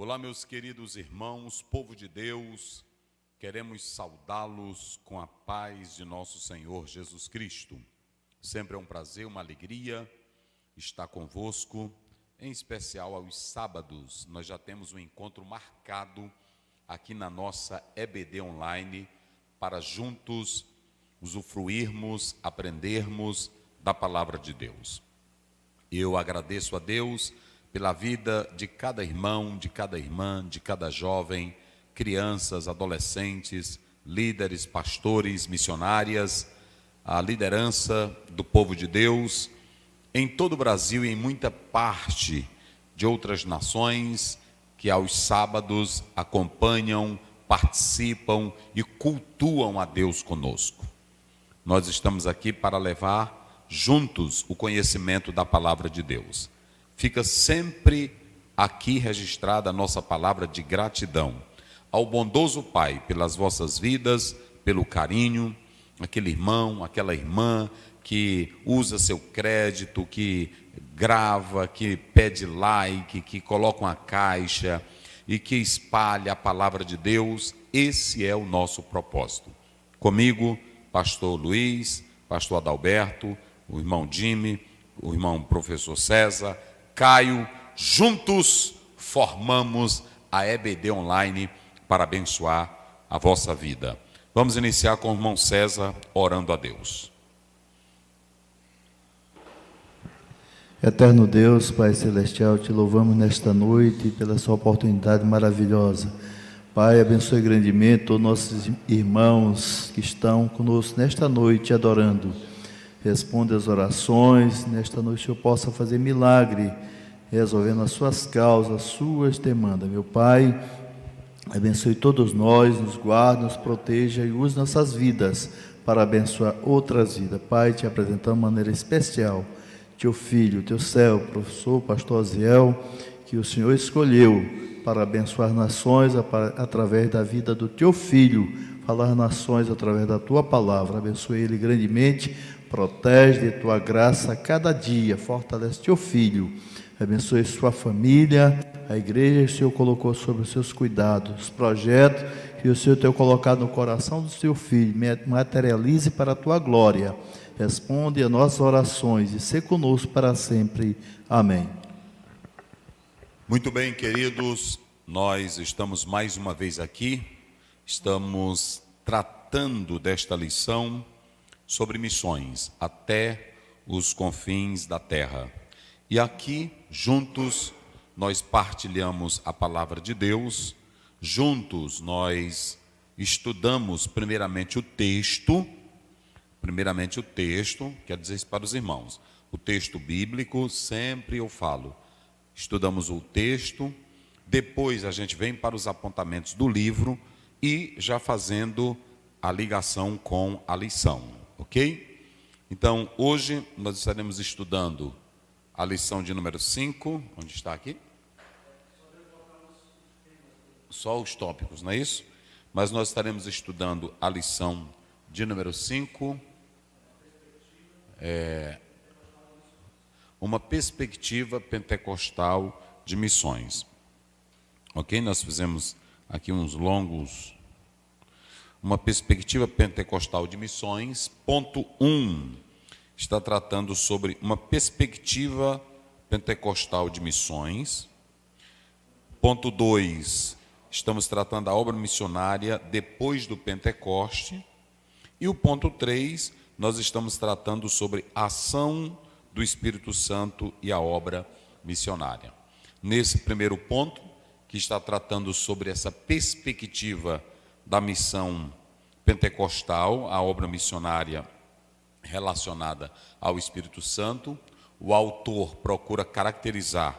Olá, meus queridos irmãos, povo de Deus, queremos saudá-los com a paz de nosso Senhor Jesus Cristo. Sempre é um prazer, uma alegria estar convosco, em especial aos sábados. Nós já temos um encontro marcado aqui na nossa EBD Online para juntos usufruirmos, aprendermos da palavra de Deus. Eu agradeço a Deus pela vida de cada irmão, de cada irmã, de cada jovem, crianças, adolescentes, líderes, pastores, missionárias, a liderança do povo de Deus em todo o Brasil e em muita parte de outras nações que aos sábados acompanham, participam e cultuam a Deus conosco. Nós estamos aqui para levar juntos o conhecimento da palavra de Deus. Fica sempre aqui registrada a nossa palavra de gratidão ao bondoso Pai pelas vossas vidas, pelo carinho, aquele irmão, aquela irmã que usa seu crédito, que grava, que pede like, que coloca uma caixa e que espalha a palavra de Deus. Esse é o nosso propósito. Comigo, pastor Luiz, pastor Adalberto, o irmão Jimmy, o irmão professor César, Caio, juntos formamos a EBD Online para abençoar a vossa vida. Vamos iniciar com o irmão César orando a Deus. Eterno Deus, Pai Celestial, te louvamos nesta noite pela sua oportunidade maravilhosa. Pai, abençoe grandemente todos nossos irmãos que estão conosco nesta noite adorando. Responde as orações, nesta noite eu possa fazer milagre, resolvendo as suas causas, as suas demandas. Meu Pai, abençoe todos nós, nos guarde, nos proteja e use nossas vidas para abençoar outras vidas. Pai, te apresentamos de maneira especial teu filho, teu servo, professor, pastor Aziel, que o Senhor escolheu para abençoar nações através da vida do teu filho, falar nações através da tua palavra. Abençoe ele grandemente, protege de tua graça a cada dia, fortalece teu filho, abençoe sua família, a igreja que o Senhor colocou sobre os seus cuidados, os projetos que o Senhor tem colocado no coração do seu filho, materialize para a tua glória. Responde a nossas orações e se conosco para sempre. Amém. Muito bem, queridos, nós estamos mais uma vez aqui, estamos tratando desta lição sobre missões até os confins da terra. E aqui, juntos, nós partilhamos a palavra de Deus, juntos nós estudamos primeiramente o texto, quer dizer isso para os irmãos, o texto bíblico, sempre eu falo, estudamos o texto, depois a gente vem para os apontamentos do livro e já fazendo a ligação com a lição, ok? Então, hoje nós estaremos estudando a lição de número 5, onde está aqui? Só os tópicos, não é isso? Mas nós estaremos estudando a lição de número 5, uma perspectiva pentecostal de missões. Ok? Nós fizemos aqui uma perspectiva pentecostal de missões. Ponto 1 está tratando sobre uma perspectiva pentecostal de missões. Ponto 2, estamos tratando da obra missionária depois do Pentecoste. E o ponto 3, nós estamos tratando sobre a ação do Espírito Santo e a obra missionária. Nesse primeiro ponto, que está tratando sobre essa perspectiva da missão pentecostal, a obra missionária relacionada ao Espírito Santo, o autor procura caracterizar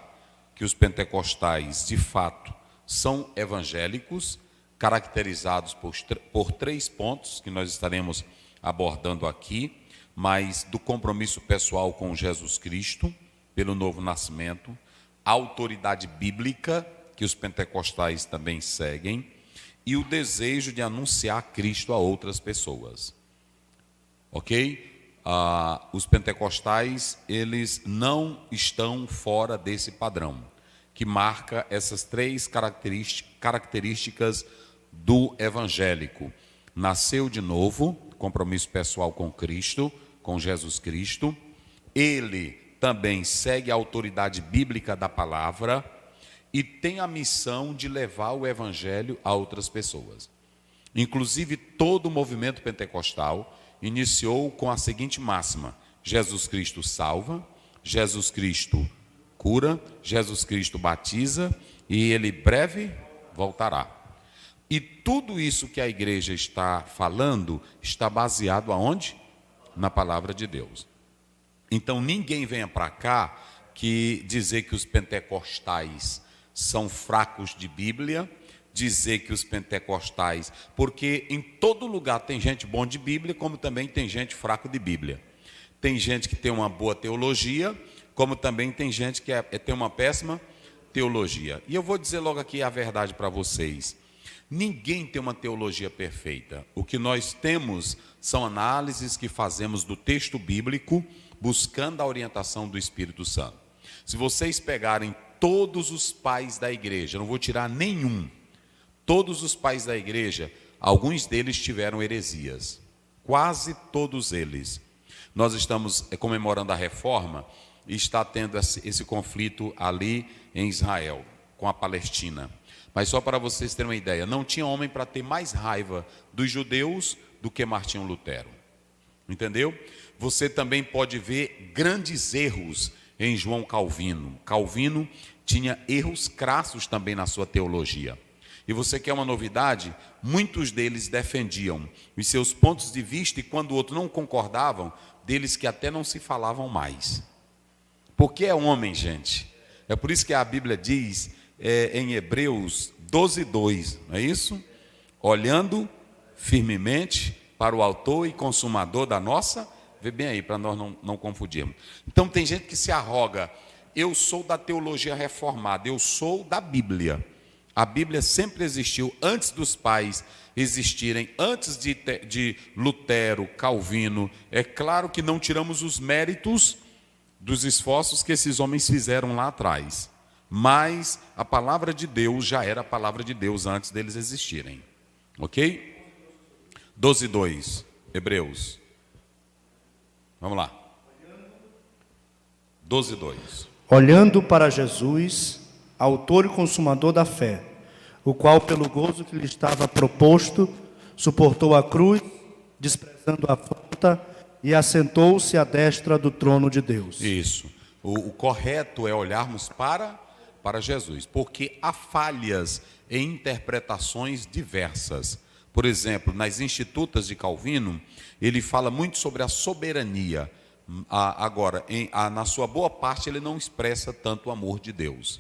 que os pentecostais, de fato, são evangélicos, caracterizados por 3 pontos que nós estaremos abordando aqui, mas do compromisso pessoal com Jesus Cristo, pelo novo nascimento, a autoridade bíblica, que os pentecostais também seguem, e o desejo de anunciar Cristo a outras pessoas. Ok? Os pentecostais, eles não estão fora desse padrão, que marca essas três características do evangélico. Nasceu de novo, compromisso pessoal com Cristo, com Jesus Cristo. Ele também segue a autoridade bíblica da palavra e tem a missão de levar o evangelho a outras pessoas. Inclusive, todo o movimento pentecostal iniciou com a seguinte máxima: Jesus Cristo salva, Jesus Cristo cura, Jesus Cristo batiza e ele breve voltará. E tudo isso que a igreja está falando está baseado aonde? Na palavra de Deus. Então ninguém venha para cá que dizer que os pentecostais são fracos de Bíblia, dizer que os pentecostais, porque em todo lugar tem gente bom de Bíblia, como também tem gente fraco de Bíblia. Tem gente que tem uma boa teologia, como também tem gente que tem uma péssima teologia. E eu vou dizer logo aqui a verdade para vocês. Ninguém tem uma teologia perfeita. O que nós temos são análises que fazemos do texto bíblico, buscando a orientação do Espírito Santo. Se vocês pegarem todos os pais da igreja, não vou tirar nenhum, todos os pais da igreja, alguns deles tiveram heresias, quase todos eles. Nós estamos comemorando a reforma e está tendo esse conflito ali em Israel, com a Palestina. Mas só para vocês terem uma ideia, não tinha homem para ter mais raiva dos judeus do que Martinho Lutero. Entendeu? Você também pode ver grandes erros em João Calvino. Calvino tinha erros crassos também na sua teologia. E você quer uma novidade? Muitos deles defendiam os seus pontos de vista e quando o outro não concordavam, deles que até não se falavam mais. Porque é homem, gente. É por isso que a Bíblia diz em Hebreus 12:2, não é isso? Olhando firmemente para o autor e consumador da nossa, vê bem aí, para nós não confundirmos. Então tem gente que se arroga, eu sou da teologia reformada, eu sou da Bíblia. A Bíblia sempre existiu antes dos pais existirem, antes de Lutero, Calvino. É claro que não tiramos os méritos dos esforços que esses homens fizeram lá atrás. Mas a palavra de Deus já era a palavra de Deus antes deles existirem. Ok? 12:2, Hebreus. Vamos lá. 12:2. Olhando para Jesus, autor e consumador da fé, o qual, pelo gozo que lhe estava proposto, suportou a cruz, desprezando a afronta, e assentou-se à destra do trono de Deus. Isso. O correto é olharmos para Jesus, porque há falhas em interpretações diversas. Por exemplo, nas Institutas de Calvino, ele fala muito sobre a soberania. Agora, na sua boa parte, ele não expressa tanto o amor de Deus.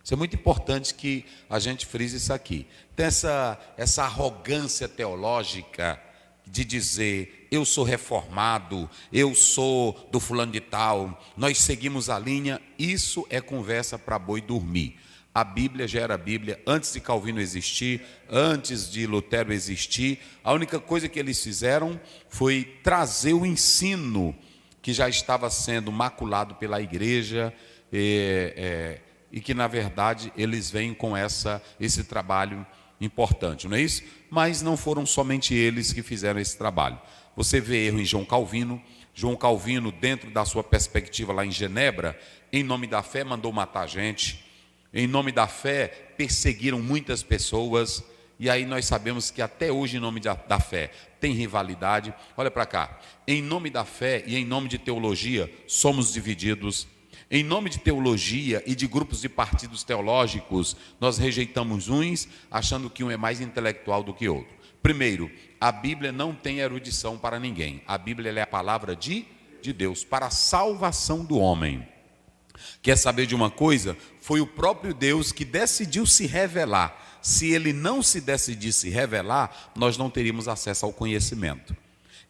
Isso é muito importante que a gente frise isso aqui. Tem essa arrogância teológica de dizer, eu sou reformado, eu sou do fulano de tal, nós seguimos a linha. Isso é conversa para boi dormir. A Bíblia já era a Bíblia antes de Calvino existir, antes de Lutero existir. A única coisa que eles fizeram foi trazer o ensino que já estava sendo maculado pela igreja e que, na verdade, eles vêm com esse trabalho importante, não é isso? Mas não foram somente eles que fizeram esse trabalho. Você vê erro em João Calvino. João Calvino, dentro da sua perspectiva lá em Genebra, em nome da fé, mandou matar gente. Em nome da fé, perseguiram muitas pessoas. E aí nós sabemos que até hoje, em nome da fé, tem rivalidade. Olha para cá. Em nome da fé e em nome de teologia, somos divididos. Em nome de teologia e de grupos de partidos teológicos, nós rejeitamos uns, achando que um é mais intelectual do que outro. Primeiro, a Bíblia não tem erudição para ninguém. A Bíblia é a palavra de Deus para a salvação do homem. Quer saber de uma coisa? Foi o próprio Deus que decidiu se revelar. Se ele não se decidisse revelar, nós não teríamos acesso ao conhecimento.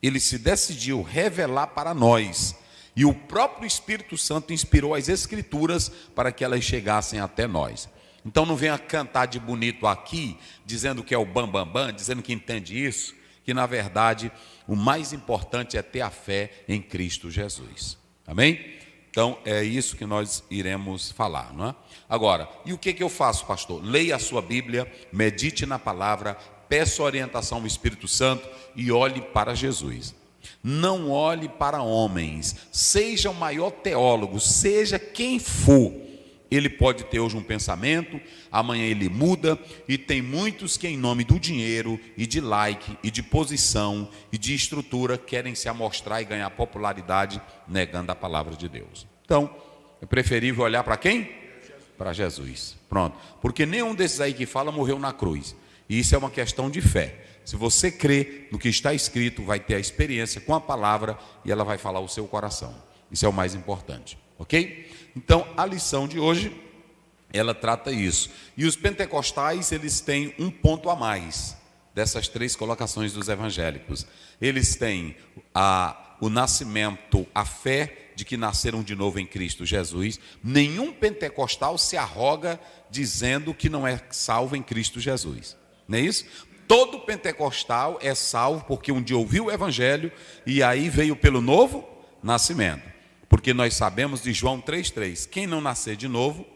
Ele se decidiu revelar para nós. E o próprio Espírito Santo inspirou as Escrituras para que elas chegassem até nós. Então não venha cantar de bonito aqui, dizendo que é o bambambam, dizendo que entende isso, que na verdade o mais importante é ter a fé em Cristo Jesus. Amém? Então, é isso que nós iremos falar, não é? Agora, e o que eu faço, pastor? Leia a sua Bíblia, medite na palavra, peça orientação ao Espírito Santo e olhe para Jesus. Não olhe para homens, seja o maior teólogo, seja quem for. Ele pode ter hoje um pensamento, amanhã ele muda, e tem muitos que em nome do dinheiro e de like e de posição e de estrutura querem se amostrar e ganhar popularidade negando a palavra de Deus. Então, é preferível olhar para quem? Para Jesus. Pronto. Porque nenhum desses aí que fala morreu na cruz. E isso é uma questão de fé. Se você crê no que está escrito, vai ter a experiência com a palavra e ela vai falar o seu coração. Isso é o mais importante. Ok? Então, a lição de hoje, ela trata isso. E os pentecostais, eles têm um ponto a mais dessas três colocações dos evangélicos. Eles têm o nascimento, a fé de que nasceram de novo em Cristo Jesus. Nenhum pentecostal se arroga dizendo que não é salvo em Cristo Jesus. Não é isso? Todo pentecostal é salvo porque um dia ouviu o evangelho e aí veio pelo novo nascimento. Porque nós sabemos de João 3,3, quem não nascer de novo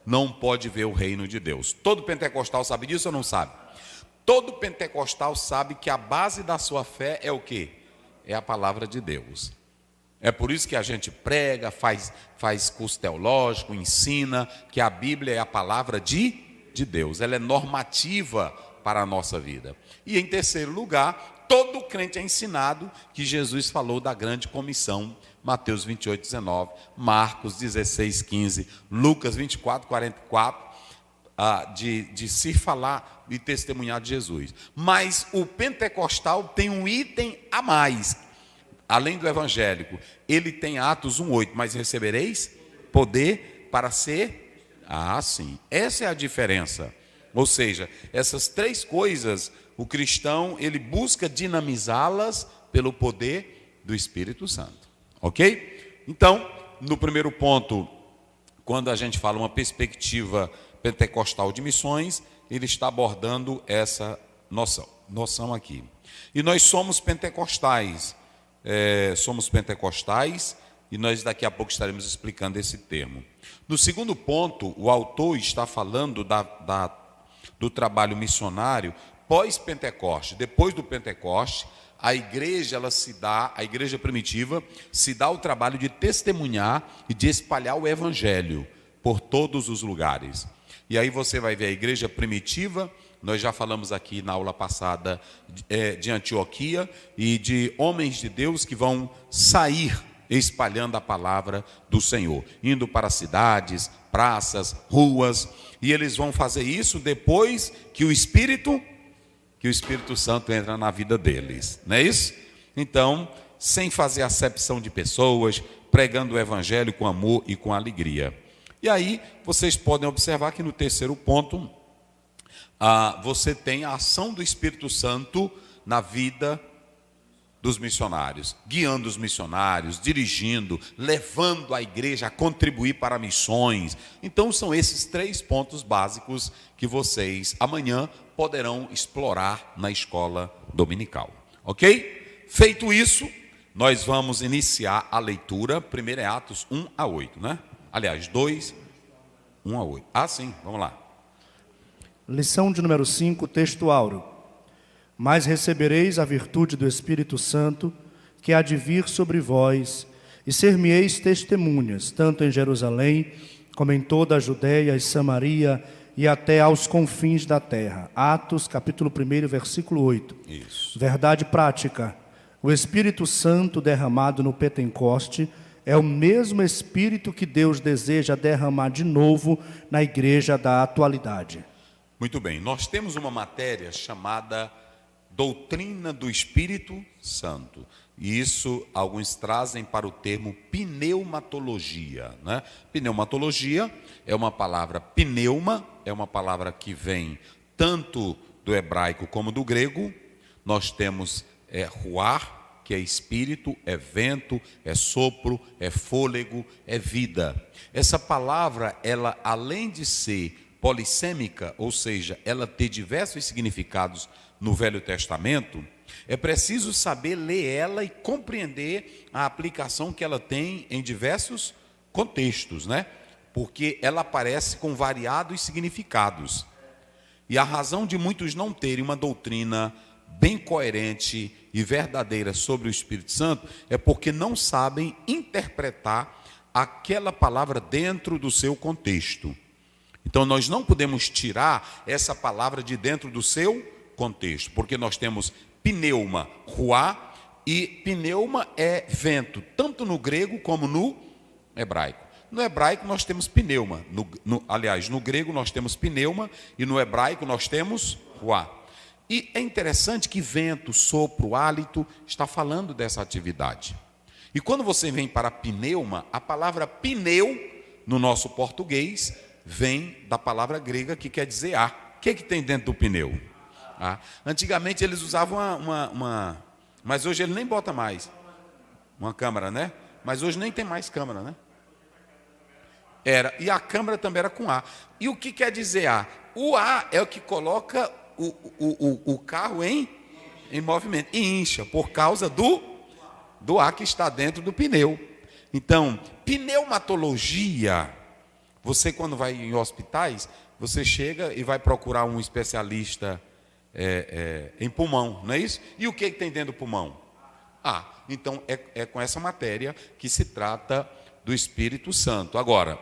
não pode ver o reino de Deus. Todo pentecostal sabe disso ou não sabe? Todo pentecostal sabe que a base da sua fé é o quê? É a palavra de Deus. É por isso que a gente prega, faz curso teológico, ensina que a Bíblia é a palavra de Deus. Ela é normativa para a nossa vida. E em terceiro lugar, todo crente é ensinado que Jesus falou da grande comissão, Mateus 28, 19, Marcos 16, 15, Lucas 24, 44, de se falar e testemunhar de Jesus. Mas o pentecostal tem um item a mais, além do evangélico. Ele tem Atos 1,8, mas recebereis poder para ser... sim, essa é a diferença. Ou seja, essas três coisas, o cristão, ele busca dinamizá-las pelo poder do Espírito Santo. Ok? Então, no primeiro ponto, quando a gente fala uma perspectiva pentecostal de missões, ele está abordando essa noção aqui. E nós somos pentecostais, e nós daqui a pouco estaremos explicando esse termo. No segundo ponto, o autor está falando do trabalho missionário pós-Pentecoste. Depois do Pentecoste, a igreja primitiva se dá o trabalho de testemunhar e de espalhar o evangelho por todos os lugares. E aí você vai ver a igreja primitiva, nós já falamos aqui na aula passada de Antioquia, e de homens de Deus que vão sair espalhando a palavra do Senhor, indo para cidades, praças, ruas, e eles vão fazer isso depois que o Espírito Santo entra na vida deles, não é isso? Então, sem fazer acepção de pessoas, pregando o evangelho com amor e com alegria. E aí, vocês podem observar que no terceiro ponto, você tem a ação do Espírito Santo na vida dos missionários, guiando os missionários, dirigindo, levando a igreja a contribuir para missões. Então, são esses três pontos básicos que vocês amanhã poderão explorar na escola dominical. Ok? Feito isso, nós vamos iniciar a leitura. Primeiro é Atos 1 a 8, né? Aliás, 2, 1 a 8. Sim, vamos lá. Lição de número 5, texto áureo. Mas recebereis a virtude do Espírito Santo, que há de vir sobre vós, e ser-me-eis testemunhas, tanto em Jerusalém, como em toda a Judeia e Samaria, e até aos confins da terra. Atos, capítulo 1, versículo 8. Isso. Verdade prática. O Espírito Santo derramado no Pentecoste é o mesmo Espírito que Deus deseja derramar de novo na igreja da atualidade. Muito bem, nós temos uma matéria chamada Doutrina do Espírito Santo. E isso alguns trazem para o termo pneumatologia, né? Pneumatologia é uma palavra, pneuma é uma palavra que vem tanto do hebraico como do grego. Nós temos ruar, que é espírito, é vento, é sopro, é fôlego, é vida. Essa palavra, ela além de ser polissêmica, ou seja, ela ter diversos significados no Velho Testamento, é preciso saber ler ela e compreender a aplicação que ela tem em diversos contextos, né? Porque ela aparece com variados significados. E a razão de muitos não terem uma doutrina bem coerente e verdadeira sobre o Espírito Santo é porque não sabem interpretar aquela palavra dentro do seu contexto. Então nós não podemos tirar essa palavra de dentro do seu contexto, porque nós temos pneuma, ruá, e pneuma é vento, tanto no grego como no hebraico. No hebraico nós temos pneuma, aliás, no grego nós temos pneuma e no hebraico nós temos ruá. E é interessante que vento, sopro, hálito, está falando dessa atividade. E quando você vem para pneuma, a palavra pneu, no nosso português, vem da palavra grega que quer dizer ar. O que tem dentro do pneu? Antigamente eles usavam mas hoje ele nem bota mais. Uma câmara, né? Mas hoje nem tem mais câmara, né? E a câmara também era com ar. E o que quer dizer ar? O ar é o que coloca o carro em movimento e incha por causa do ar que está dentro do pneu. Então, pneumatologia, você quando vai em hospitais, você chega e vai procurar um especialista em pulmão, não é isso? E o que tem dentro do pulmão? Então é com essa matéria que se trata do Espírito Santo. Agora,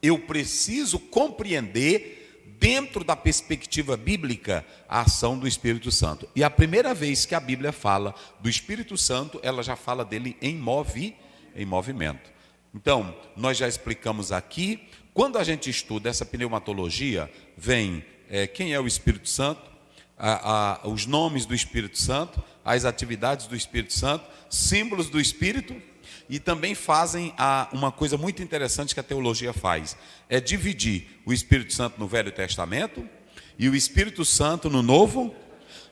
eu preciso compreender, dentro da perspectiva bíblica, a ação do Espírito Santo. E a primeira vez que a Bíblia fala do Espírito Santo, ela já fala dele em movimento. Então, nós já explicamos aqui, quando a gente estuda essa pneumatologia, vem quem é o Espírito Santo, os nomes do Espírito Santo, as atividades do Espírito Santo, símbolos do Espírito. E também fazem uma coisa muito interessante que a teologia faz, é dividir o Espírito Santo no Velho Testamento e o Espírito Santo no Novo.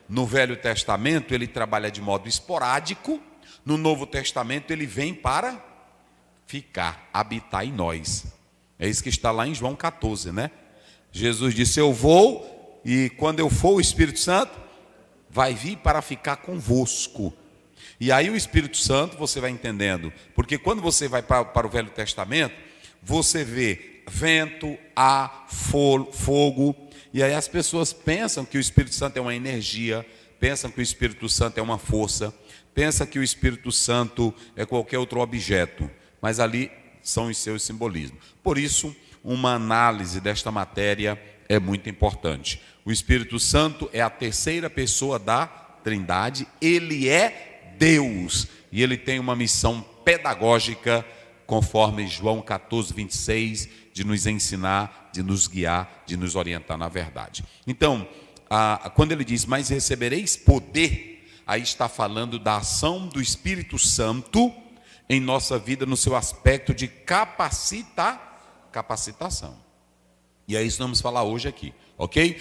No Velho Testamento ele trabalha de modo esporádico, no Novo Testamento ele vem para ficar, habitar em nós. É isso que está lá em João 14, né? Jesus disse, eu vou, e quando eu for o Espírito Santo vai vir para ficar convosco. E aí o Espírito Santo, você vai entendendo, porque quando você vai para o Velho Testamento, você vê vento, ar, fogo, e aí as pessoas pensam que o Espírito Santo é uma energia, pensam que o Espírito Santo é uma força, pensam que o Espírito Santo é qualquer outro objeto, mas ali são os seus simbolismos. Por isso, uma análise desta matéria é muito importante. O Espírito Santo é a terceira pessoa da Trindade, ele é Deus, e ele tem uma missão pedagógica, conforme João 14, 26, de nos ensinar, de nos guiar, de nos orientar na verdade. Então, quando ele diz, mas recebereis poder, aí está falando da ação do Espírito Santo em nossa vida, no seu aspecto de capacitação. E é isso que vamos falar hoje aqui. Ok?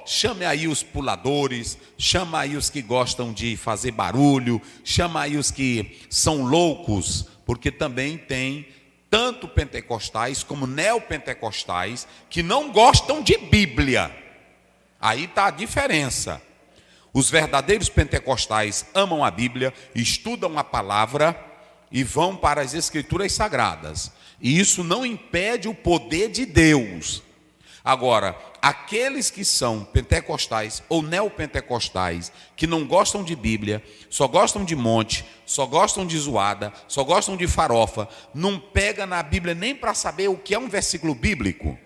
Chame aí os puladores, chama aí os que gostam de fazer barulho, chama aí os que são loucos, porque também tem tanto pentecostais como neopentecostais que não gostam de Bíblia. Aí está a diferença. Os verdadeiros pentecostais amam a Bíblia, estudam a palavra e vão para as Escrituras Sagradas. E isso não impede o poder de Deus. Agora, aqueles que são pentecostais ou neopentecostais, que não gostam de Bíblia, só gostam de monte, só gostam de zoada, só gostam de farofa, não pega na Bíblia nem para saber o que é um versículo bíblico,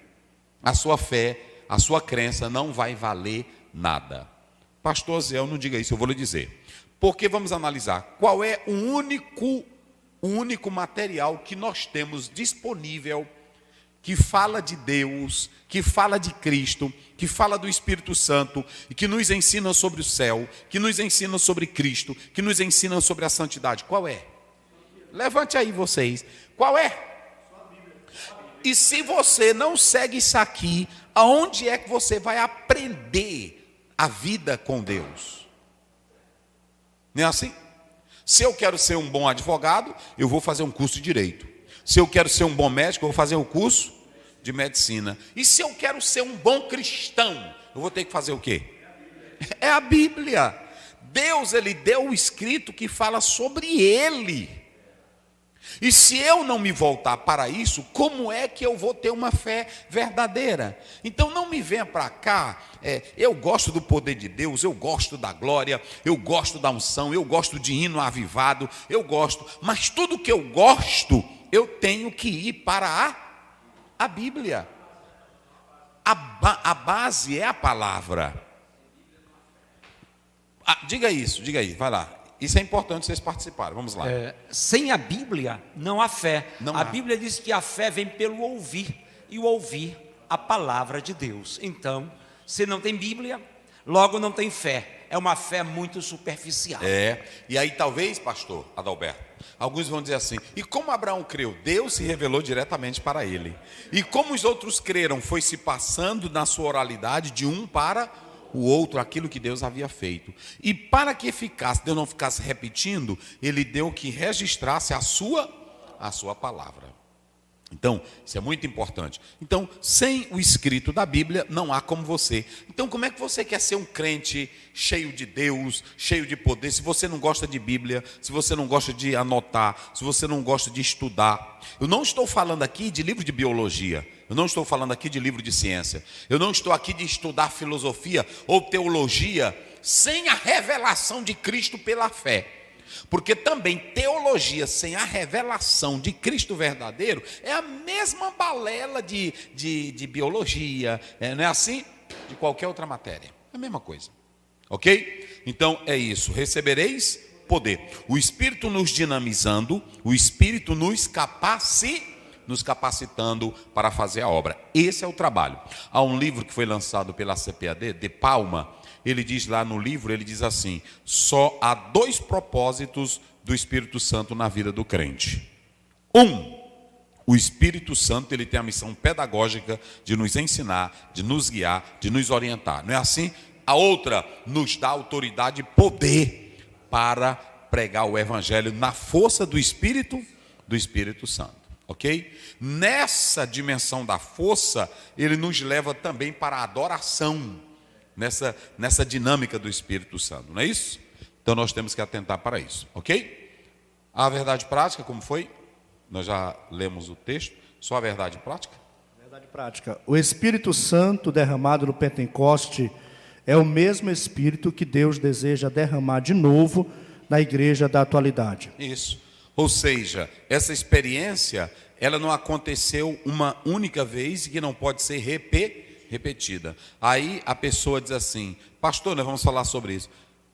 a sua fé, a sua crença não vai valer nada. Pastor Zé, não diga isso, eu vou lhe dizer. Porque vamos analisar qual é o único material que nós temos disponível que fala de Deus, que fala de Cristo, que fala do Espírito Santo, e que nos ensina sobre o céu, que nos ensina sobre Cristo, que nos ensina sobre a santidade. Qual é? Levante aí vocês. Qual é? E se você não segue isso aqui, aonde é que você vai aprender a vida com Deus? Não é assim? Se eu quero ser um bom advogado, eu vou fazer um curso de direito. Se eu quero ser um bom médico, eu vou fazer um curso de medicina. E se eu quero ser um bom cristão, eu vou ter que fazer o quê? É a Bíblia. Deus, ele deu o escrito que fala sobre ele. E se eu não me voltar para isso, como é que eu vou ter uma fé verdadeira? Então não me venha para cá, eu gosto do poder de Deus, eu gosto da glória, eu gosto da unção, eu gosto de hino avivado, eu gosto, mas tudo que eu gosto, eu tenho que ir para a Bíblia. A base é a palavra. Diga isso, diga aí, vai lá. Isso é importante vocês participarem, vamos lá. Sem a Bíblia não há fé. A Bíblia diz que a fé vem pelo ouvir, e o ouvir a palavra de Deus. Então, se não tem Bíblia, logo não tem fé. É uma fé muito superficial. E aí talvez, pastor Adalberto, alguns vão dizer assim, e como Abraão creu? Deus se revelou diretamente para ele. E como os outros creram, foi se passando na sua oralidade de um para o outro, aquilo que Deus havia feito. E para que ficasse, Deus não ficasse repetindo, ele deu que registrasse a sua palavra. Então, isso é muito importante. Então, sem o escrito da Bíblia, não há como você. Então, como é que você quer ser um crente cheio de Deus, cheio de poder, se você não gosta de Bíblia, se você não gosta de anotar, se você não gosta de estudar? Eu não estou falando aqui de livro de biologia, eu não estou falando aqui de livro de ciência, eu não estou aqui de estudar filosofia ou teologia sem a revelação de Cristo pela fé. Porque também teologia sem a revelação de Cristo verdadeiro é a mesma balela de biologia, não é assim? De qualquer outra matéria, é a mesma coisa, ok? Então é isso, recebereis poder, o Espírito nos dinamizando, o Espírito nos capacitando para fazer a obra. Esse é o trabalho. Há um livro que foi lançado pela CPAD, De Palma. Ele diz lá no livro, ele diz assim, só há 2 propósitos do Espírito Santo na vida do crente. O Espírito Santo, ele tem a missão pedagógica de nos ensinar, de nos guiar, de nos orientar. Não é assim? A outra, nos dá autoridade e poder para pregar o Evangelho na força do Espírito Santo. Ok? Nessa dimensão da força, ele nos leva também para a adoração. Nessa dinâmica do Espírito Santo, não é isso? Então nós temos que atentar para isso, ok? A verdade prática, como foi? Nós já lemos o texto, só a verdade prática? Verdade prática. O Espírito Santo derramado no Pentecoste é o mesmo Espírito que Deus deseja derramar de novo na igreja da atualidade. Isso. Ou seja, essa experiência, ela não aconteceu uma única vez e que não pode ser repetida. Aí a pessoa diz assim, pastor, nós vamos falar sobre isso.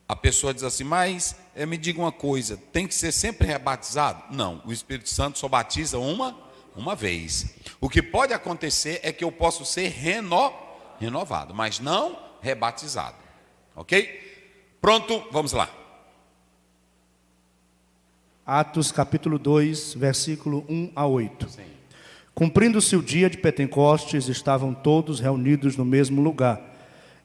A pessoa diz assim, mas me diga uma coisa, tem que ser sempre rebatizado? Não, o Espírito Santo só batiza uma vez. O que pode acontecer é que eu posso ser renovado, mas não rebatizado. Ok? Pronto, vamos lá. Atos capítulo 2, versículo 1 a 8. Sim. Cumprindo-se o dia de Pentecostes, estavam todos reunidos no mesmo lugar.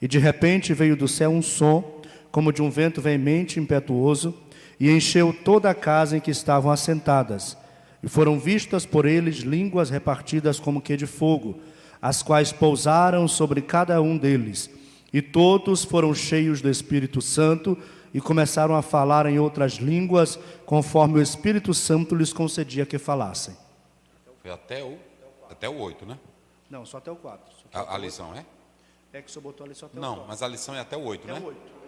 E de repente veio do céu um som, como de um vento veemente e impetuoso, e encheu toda a casa em que estavam assentadas. E foram vistas por eles línguas repartidas como que de fogo, as quais pousaram sobre cada um deles. E todos foram cheios do Espírito Santo e começaram a falar em outras línguas, conforme o Espírito Santo lhes concedia que falassem. Foi até o 8, né? Não, só até o 4. A lição é? É que o senhor botou ali só até o 4. Não, mas a lição é até o 8, né? Até o 8.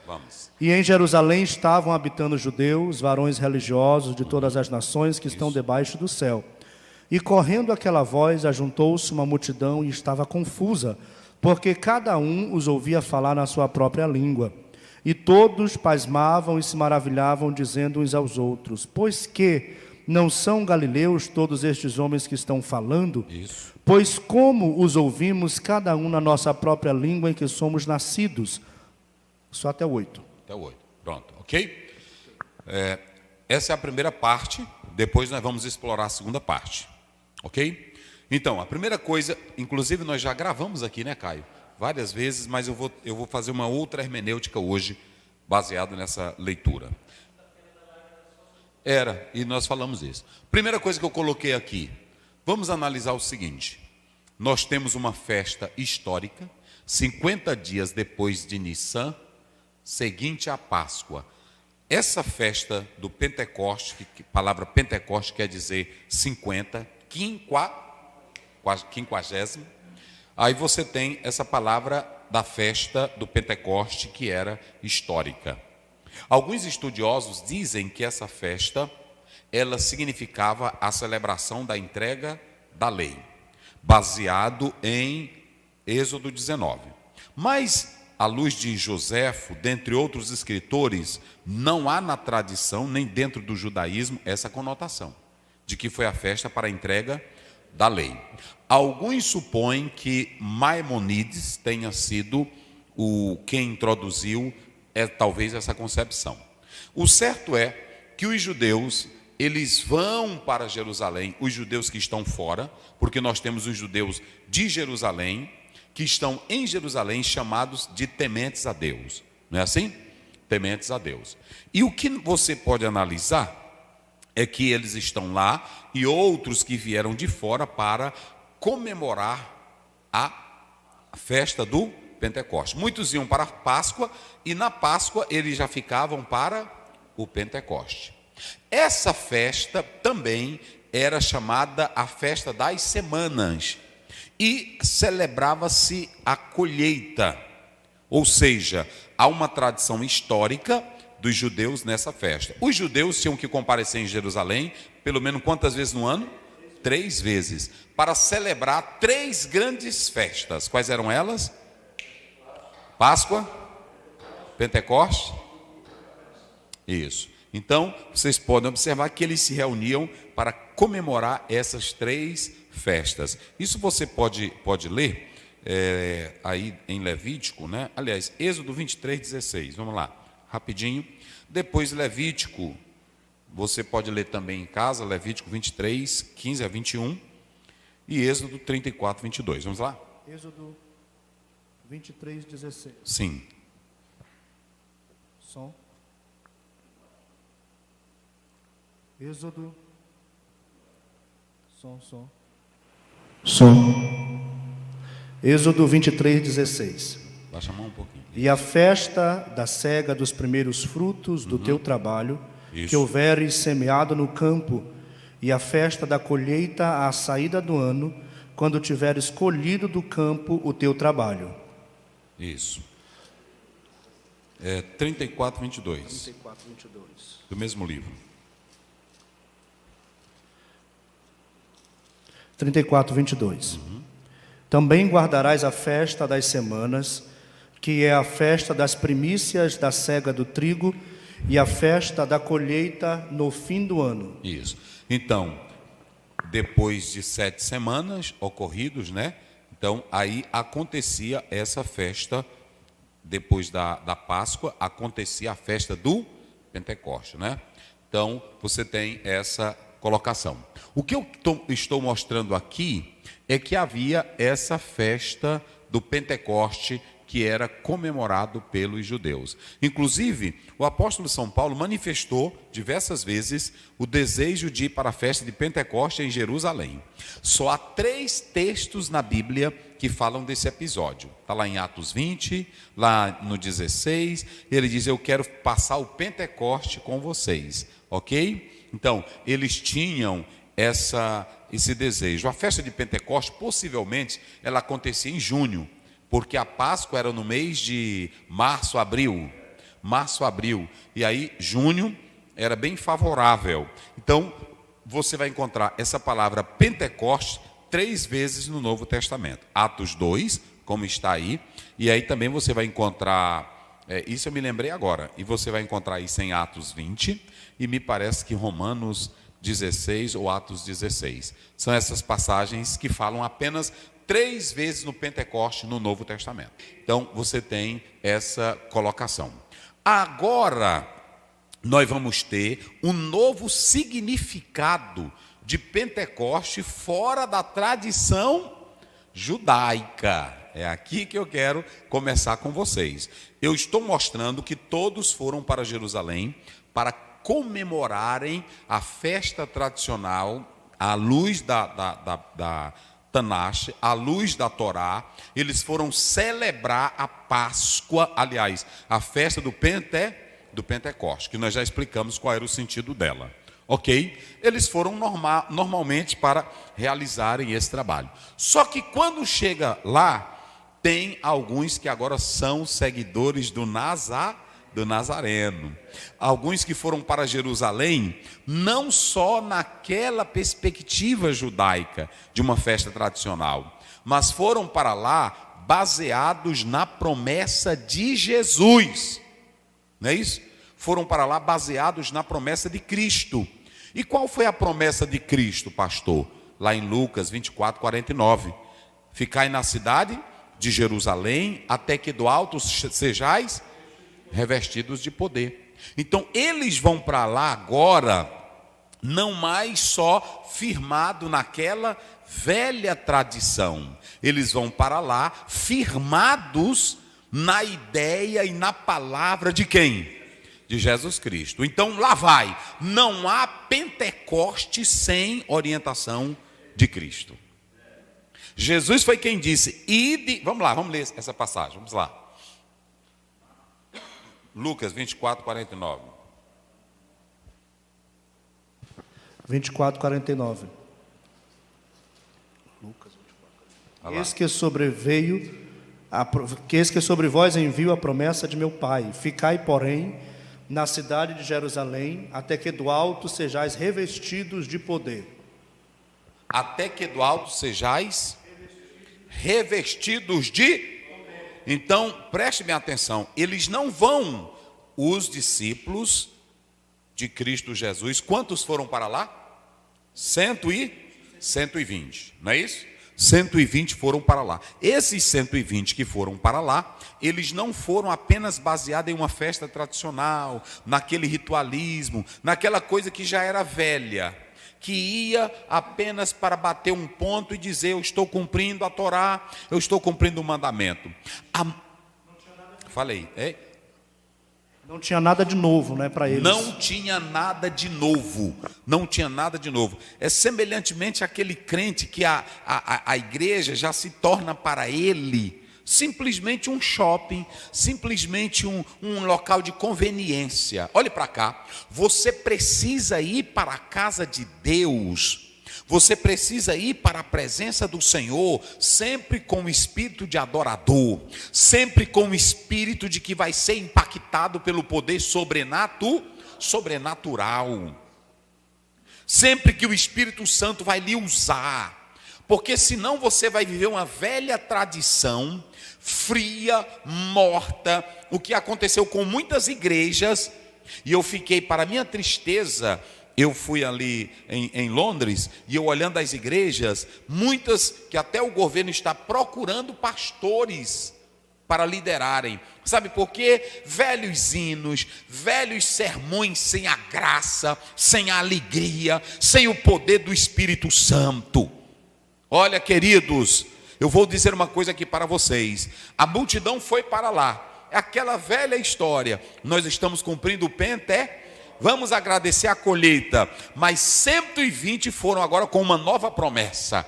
Vamos. E em Jerusalém estavam habitando judeus, varões religiosos de todas as nações que estão debaixo do céu. E correndo aquela voz, ajuntou-se uma multidão e estava confusa, porque cada um os ouvia falar na sua própria língua. E todos pasmavam e se maravilhavam, dizendo uns aos outros, pois que não são galileus todos estes homens que estão falando? Isso. Pois como os ouvimos cada um na nossa própria língua em que somos nascidos? Só até o 8. Até o 8, pronto, ok? Essa é a primeira parte, depois nós vamos explorar a segunda parte, ok? Então, a primeira coisa, inclusive nós já gravamos aqui, né, Caio? Várias vezes, mas eu vou fazer uma outra hermenêutica hoje, baseado nessa leitura. E nós falamos isso. Primeira coisa que eu coloquei aqui, vamos analisar o seguinte. Nós temos uma festa histórica, 50 dias depois de Nissan, seguinte à Páscoa. essa festa do Pentecoste, que a palavra Pentecoste quer dizer 50, quinquagésimo, aí você tem essa palavra da festa do Pentecoste, que era histórica. Alguns estudiosos dizem que essa festa, ela significava a celebração da entrega da lei, baseado em Êxodo 19. Mas, à luz de Joséfo, dentre outros escritores, não há na tradição, nem dentro do judaísmo, essa conotação, de que foi a festa para a entrega da lei. Alguns supõem que Maimonides tenha sido quem introduziu talvez essa concepção. O certo é que os judeus, eles vão para Jerusalém, os judeus que estão fora, porque nós temos os judeus de Jerusalém, que estão em Jerusalém, chamados de tementes a Deus. Não é assim? Tementes a Deus. E o que você pode analisar é que eles estão lá e outros que vieram de fora para comemorar a festa do Pentecoste. Muitos iam para a Páscoa e na Páscoa eles já ficavam para o Pentecoste. Essa festa também era chamada a festa das semanas e celebrava-se a colheita, ou seja, há uma tradição histórica dos judeus nessa festa. Os judeus tinham que comparecer em Jerusalém pelo menos quantas vezes no ano? 3 vezes, para celebrar 3 grandes festas. Quais eram elas? Páscoa, Pentecoste. Isso. Então, vocês podem observar que eles se reuniam para comemorar essas 3 festas. Isso você pode ler aí em Levítico, né? Aliás, Êxodo 23, 16. Vamos lá, rapidinho. Depois Levítico, você pode ler também em casa, Levítico 23, 15 a 21. E Êxodo 34, 22. Vamos lá? Êxodo 23, 16. Sim. Som. Êxodo. Som. Êxodo 23, 16. Baixa a mão um pouquinho. E a festa da cega dos primeiros frutos do teu trabalho, Isso. que houveres semeado no campo, e a festa da colheita à saída do ano, quando tiveres colhido do campo o teu trabalho. Isso. 34, 22. 34, 22. Do mesmo livro. 34, 22. Também guardarás a festa das semanas, que é a festa das primícias da cega do trigo, e a festa da colheita no fim do ano. Isso. Então, depois de 7 semanas ocorridos, né? Então, aí acontecia essa festa, depois da Páscoa, acontecia a festa do Pentecoste, né? Então, você tem essa colocação. O que eu estou mostrando aqui é que havia essa festa do Pentecoste que era comemorado pelos judeus. Inclusive, o apóstolo São Paulo manifestou diversas vezes o desejo de ir para a festa de Pentecoste em Jerusalém. Só há 3 textos na Bíblia que falam desse episódio. Está lá em Atos 20, lá no 16, ele diz: eu quero passar o Pentecoste com vocês, ok? Então, eles tinham esse desejo. A festa de Pentecoste, possivelmente, ela acontecia em junho, porque a Páscoa era no mês de março, abril, e aí junho era bem favorável. Então, você vai encontrar essa palavra Pentecoste 3 vezes no Novo Testamento. Atos 2, como está aí, e aí também você vai encontrar, isso eu me lembrei agora, e você vai encontrar isso em Atos 20, e me parece que Romanos 16 ou Atos 16. São essas passagens que falam apenas 3 vezes no Pentecoste no Novo Testamento. Então, você tem essa colocação. Agora, nós vamos ter um novo significado de Pentecoste fora da tradição judaica. É aqui que eu quero começar com vocês. Eu estou mostrando que todos foram para Jerusalém para comemorarem a festa tradicional à luz da Tanache, à luz da Torá. Eles foram celebrar a Páscoa, aliás, a festa do Do Pentecoste, que nós já explicamos qual era o sentido dela. Ok? Eles foram normalmente para realizarem esse trabalho. Só que quando chega lá, tem alguns que agora são seguidores do Nazareno. Alguns que foram para Jerusalém, não só naquela perspectiva judaica de uma festa tradicional, mas foram para lá baseados na promessa de Jesus. Não é isso? Foram para lá baseados na promessa de Cristo. E qual foi a promessa de Cristo, pastor? Lá em Lucas 24, 49. Ficai na cidade de Jerusalém, até que do alto sejais revestidos de poder. Então, eles vão para lá agora, não mais só firmado naquela velha tradição. Eles vão para lá firmados na ideia e na palavra de quem? De Jesus Cristo. Então lá vai, não há Pentecoste sem orientação de Cristo. Jesus foi quem disse, ide, vamos lá, vamos ler essa passagem, vamos lá. Lucas 24, 49. 24, 49. Lucas 24. Eis que sobre vós envio a promessa de meu Pai. Ficai, porém, na cidade de Jerusalém, até que do alto sejais revestidos de poder. Até que do alto sejais revestidos de... Então, preste bem atenção, eles não vão, os discípulos de Cristo Jesus, quantos foram para lá? 120, não é isso? 120 foram para lá. Esses 120 que foram para lá, eles não foram apenas baseados em uma festa tradicional, naquele ritualismo, naquela coisa que já era velha, que ia apenas para bater um ponto e dizer, eu estou cumprindo a Torá, eu estou cumprindo o mandamento. Falei, Não tinha nada de novo, né, para eles. Não tinha nada de novo. Não tinha nada de novo. É semelhantemente àquele crente que a igreja já se torna para ele simplesmente um shopping, simplesmente um local de conveniência. Olhe para cá. Você precisa ir para a casa de Deus. Você precisa ir para a presença do Senhor, sempre com o espírito de adorador, sempre com o espírito de que vai ser impactado pelo poder sobrenatural. Sempre que o Espírito Santo vai lhe usar, porque senão você vai viver uma velha tradição, fria, morta, o que aconteceu com muitas igrejas, e eu fiquei, para minha tristeza, eu fui ali em Londres, e eu olhando as igrejas, muitas que até o governo está procurando pastores para liderarem. Sabe por quê? Velhos hinos, velhos sermões sem a graça, sem a alegria, sem o poder do Espírito Santo. Olha, queridos, eu vou dizer uma coisa aqui para vocês. A multidão foi para lá. É aquela velha história. Nós estamos cumprindo o vamos agradecer a colheita, mas 120 foram agora com uma nova promessa.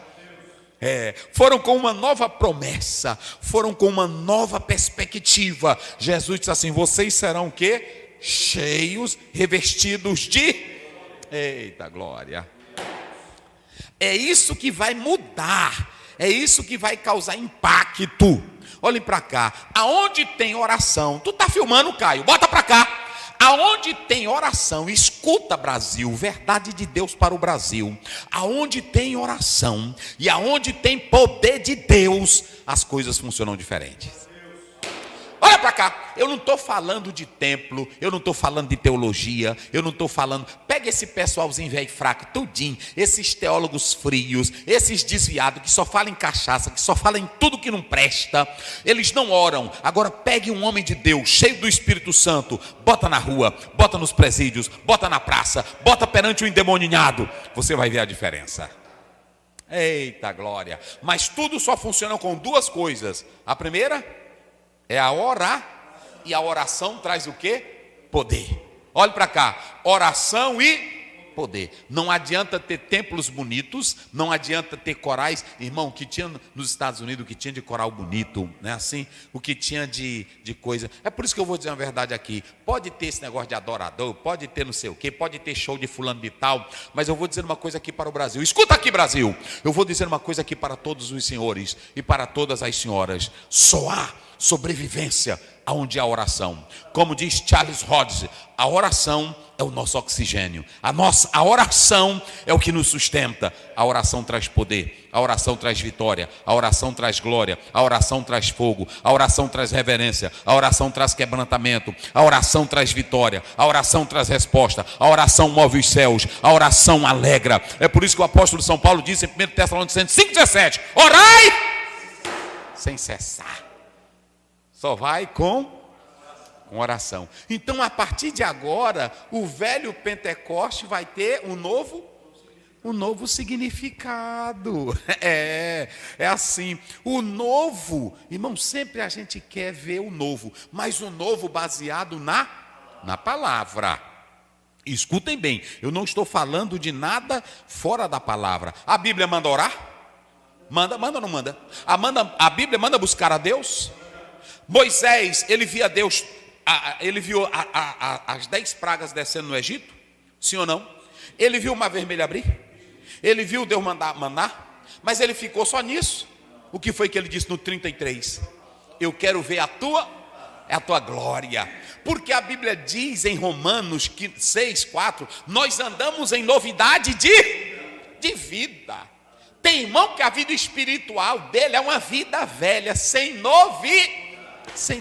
Foram com uma nova promessa, foram com uma nova perspectiva. Jesus disse assim: vocês serão o quê? Cheios, revestidos de... Eita glória! É isso que vai mudar, é isso que vai causar impacto. Olhem para cá, aonde tem oração, tu está filmando, Caio, bota para cá. Aonde tem oração, escuta Brasil, verdade de Deus para o Brasil. Aonde tem oração e aonde tem poder de Deus, as coisas funcionam diferentes. Olha para cá, eu não estou falando de templo, eu não estou falando de teologia, eu não estou falando... Pega esse pessoalzinho velho e fraco, tudinho, esses teólogos frios, esses desviados que só falam em cachaça, que só falam em tudo que não presta, eles não oram. Agora pegue um homem de Deus, cheio do Espírito Santo, bota na rua, bota nos presídios, bota na praça, bota perante o endemoniado, você vai ver a diferença. Eita glória! Mas tudo só funciona com duas coisas. A primeira... é a orar, e a oração traz o quê? Poder. Olhe para cá, oração e poder. Não adianta ter templos bonitos, não adianta ter corais, irmão, o que tinha nos Estados Unidos, o que tinha de coral bonito, né? Assim, o que tinha de coisa. É por isso que eu vou dizer uma verdade aqui. Pode ter esse negócio de adorador, pode ter não sei o quê, pode ter show de fulano de tal, mas eu vou dizer uma coisa aqui para o Brasil. Escuta aqui, Brasil. Eu vou dizer uma coisa aqui para todos os senhores e para todas as senhoras. Só há sobrevivência aonde há oração. Como diz Charles Hodges, a oração é o nosso oxigênio. A oração é o que nos sustenta. A oração traz poder, a oração traz vitória, a oração traz glória, a oração traz fogo, a oração traz reverência, a oração traz quebrantamento, a oração traz vitória, a oração traz resposta, a oração move os céus, a oração alegra. É por isso que o apóstolo São Paulo disse em 1 Tessalonicenses 5,17: orai sem cessar. Só vai com oração. Então, a partir de agora, o velho Pentecoste vai ter um novo significado. É assim. O novo, irmão, sempre a gente quer ver o novo, mas o novo baseado na palavra. Escutem bem, eu não estou falando de nada fora da palavra. A Bíblia manda orar? Manda ou não manda? A Bíblia manda buscar a Deus? Moisés, ele via Deus, ele viu as 10 pragas descendo no Egito? Sim ou não? Ele viu o mar vermelho abrir? Ele viu Deus mandar maná? Mas ele ficou só nisso. O que foi que ele disse no 33? Eu quero ver a tua glória. Porque a Bíblia diz em Romanos 6,4, nós andamos em novidade de vida. Tem irmão que a vida espiritual dele é uma vida velha, sem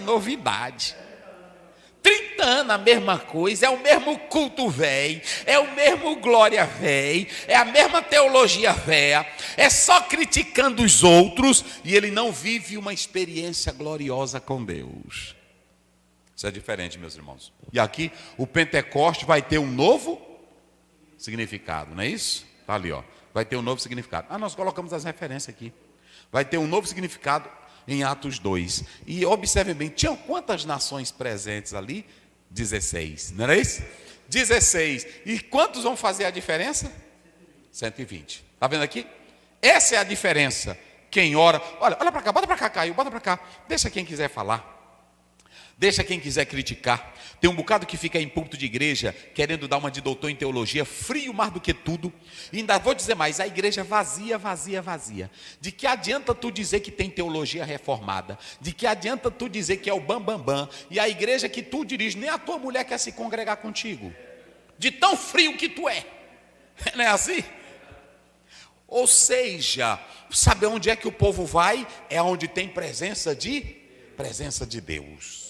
novidade. 30 anos a mesma coisa, é o mesmo culto velho, é o mesmo glória velho, é a mesma teologia velha, é só criticando os outros e ele não vive uma experiência gloriosa com Deus. Isso é diferente, meus irmãos. E aqui o Pentecoste vai ter um novo significado, não é isso? Está ali, ó. Vai ter um novo significado. Nós colocamos as referências aqui. Vai ter um novo significado em Atos 2. E observem bem, tinham quantas nações presentes ali? 16, não era isso? 16. E quantos vão fazer a diferença? 120. Está vendo aqui? Essa é a diferença. Quem ora, olha para cá, bota para cá, Caio, bota para cá. Deixa quem quiser falar. Deixa quem quiser criticar. Tem um bocado que fica em púlpito de igreja, querendo dar uma de doutor em teologia, frio mais do que tudo. E ainda vou dizer mais, a igreja vazia. De que adianta tu dizer que tem teologia reformada? De que adianta tu dizer que é o bambambam? E a igreja que tu dirige, nem a tua mulher quer se congregar contigo. De tão frio que tu é. Não é assim? Ou seja, sabe onde é que o povo vai? É onde tem presença de Deus.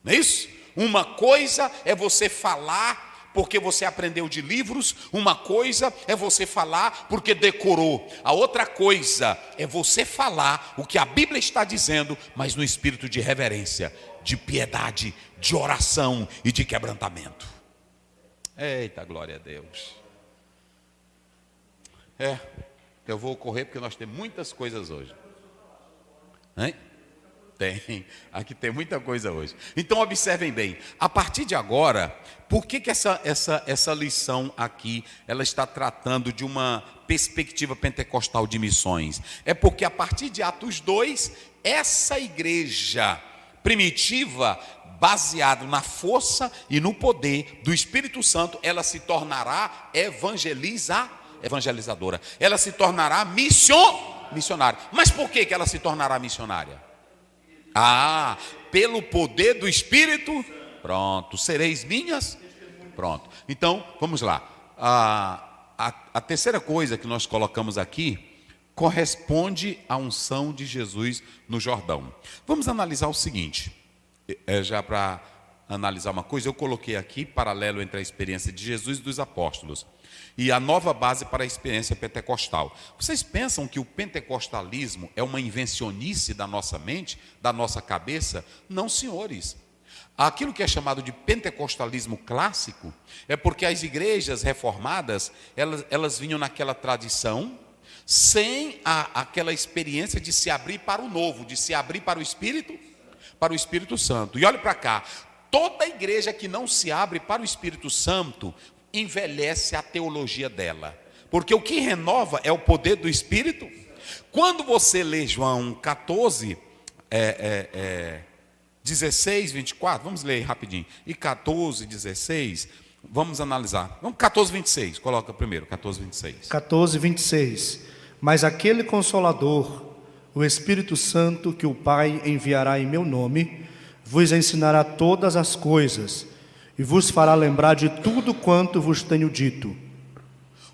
Não é isso? Uma coisa é você falar porque você aprendeu de livros, uma coisa é você falar porque decorou, a outra coisa é você falar o que a Bíblia está dizendo, mas no espírito de reverência, de piedade, de oração e de quebrantamento. Eita, glória a Deus. Eu vou correr porque nós temos muitas coisas hoje. Hein? Aqui tem muita coisa hoje. Então observem bem, a partir de agora, por que essa lição aqui, ela está tratando de uma perspectiva pentecostal de missões? É porque a partir de Atos 2, essa igreja primitiva, baseada na força e no poder do Espírito Santo, ela se tornará evangelizadora, ela se tornará missionária. Mas por que ela se tornará missionária? Pelo poder do Espírito. Pronto, sereis minhas. Pronto, então vamos lá. A terceira coisa que nós colocamos aqui corresponde à unção de Jesus no Jordão. Vamos analisar o seguinte, já para analisar uma coisa, eu coloquei aqui paralelo entre a experiência de Jesus e dos apóstolos e a nova base para a experiência pentecostal. Vocês pensam que o pentecostalismo é uma invencionice da nossa mente, da nossa cabeça? Não, senhores. Aquilo que é chamado de pentecostalismo clássico é porque as igrejas reformadas, elas vinham naquela tradição, sem aquela experiência de se abrir para o novo, de se abrir para o Espírito Santo. E olhe para cá, toda igreja que não se abre para o Espírito Santo envelhece a teologia dela. Porque o que renova é o poder do Espírito. Quando você lê João 14, 16, 24, vamos ler rapidinho. E 14, 16, vamos analisar. Vamos 14, 26, coloca primeiro, 14, 26. 14, 26. Mas aquele Consolador, o Espírito Santo, que o Pai enviará em meu nome, vos ensinará todas as coisas e vos fará lembrar de tudo quanto vos tenho dito.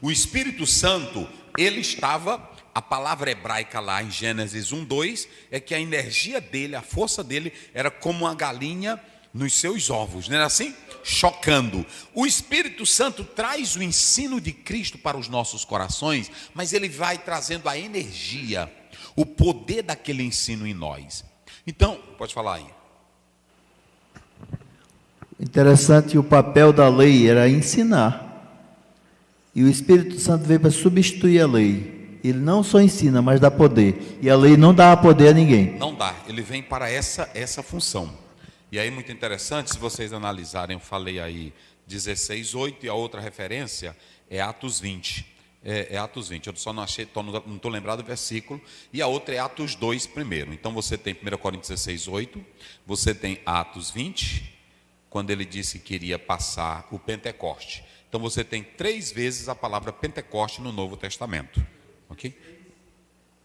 O Espírito Santo, ele estava, a palavra hebraica lá em Gênesis 1, 2, é que a energia dele, a força dele, era como uma galinha nos seus ovos, não era assim? Chocando. O Espírito Santo traz o ensino de Cristo para os nossos corações, mas ele vai trazendo a energia, o poder daquele ensino em nós. Então, pode falar aí. Interessante, o papel da lei era ensinar. E o Espírito Santo veio para substituir a lei. Ele não só ensina, mas dá poder. E a lei não dá poder a ninguém. Não dá, ele vem para essa função. E aí, muito interessante, se vocês analisarem, eu falei aí 16:8, e a outra referência é Atos 20. É Atos 20, eu só não achei, não estou lembrado do versículo. E a outra é Atos 2 primeiro. Então você tem 1 Coríntios 16:8, você tem Atos 20, quando ele disse que iria passar o Pentecoste. Então você tem 3 vezes a palavra Pentecoste no Novo Testamento. Ok?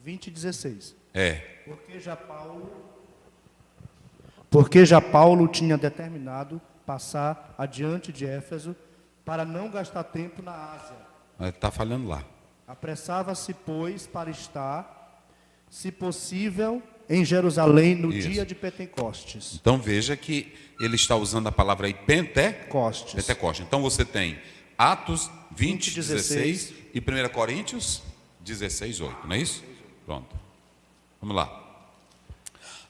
20 e 16. Porque já Paulo tinha determinado passar adiante de Éfeso para não gastar tempo na Ásia. Está falando lá. Apressava-se, pois, para estar, se possível, em Jerusalém no Isso. dia de Pentecostes. Então veja que ele está usando a palavra aí Pentecoste. Então você tem Atos 20, 16 e 1 Coríntios 16, 8, não é isso? Pronto. Vamos lá.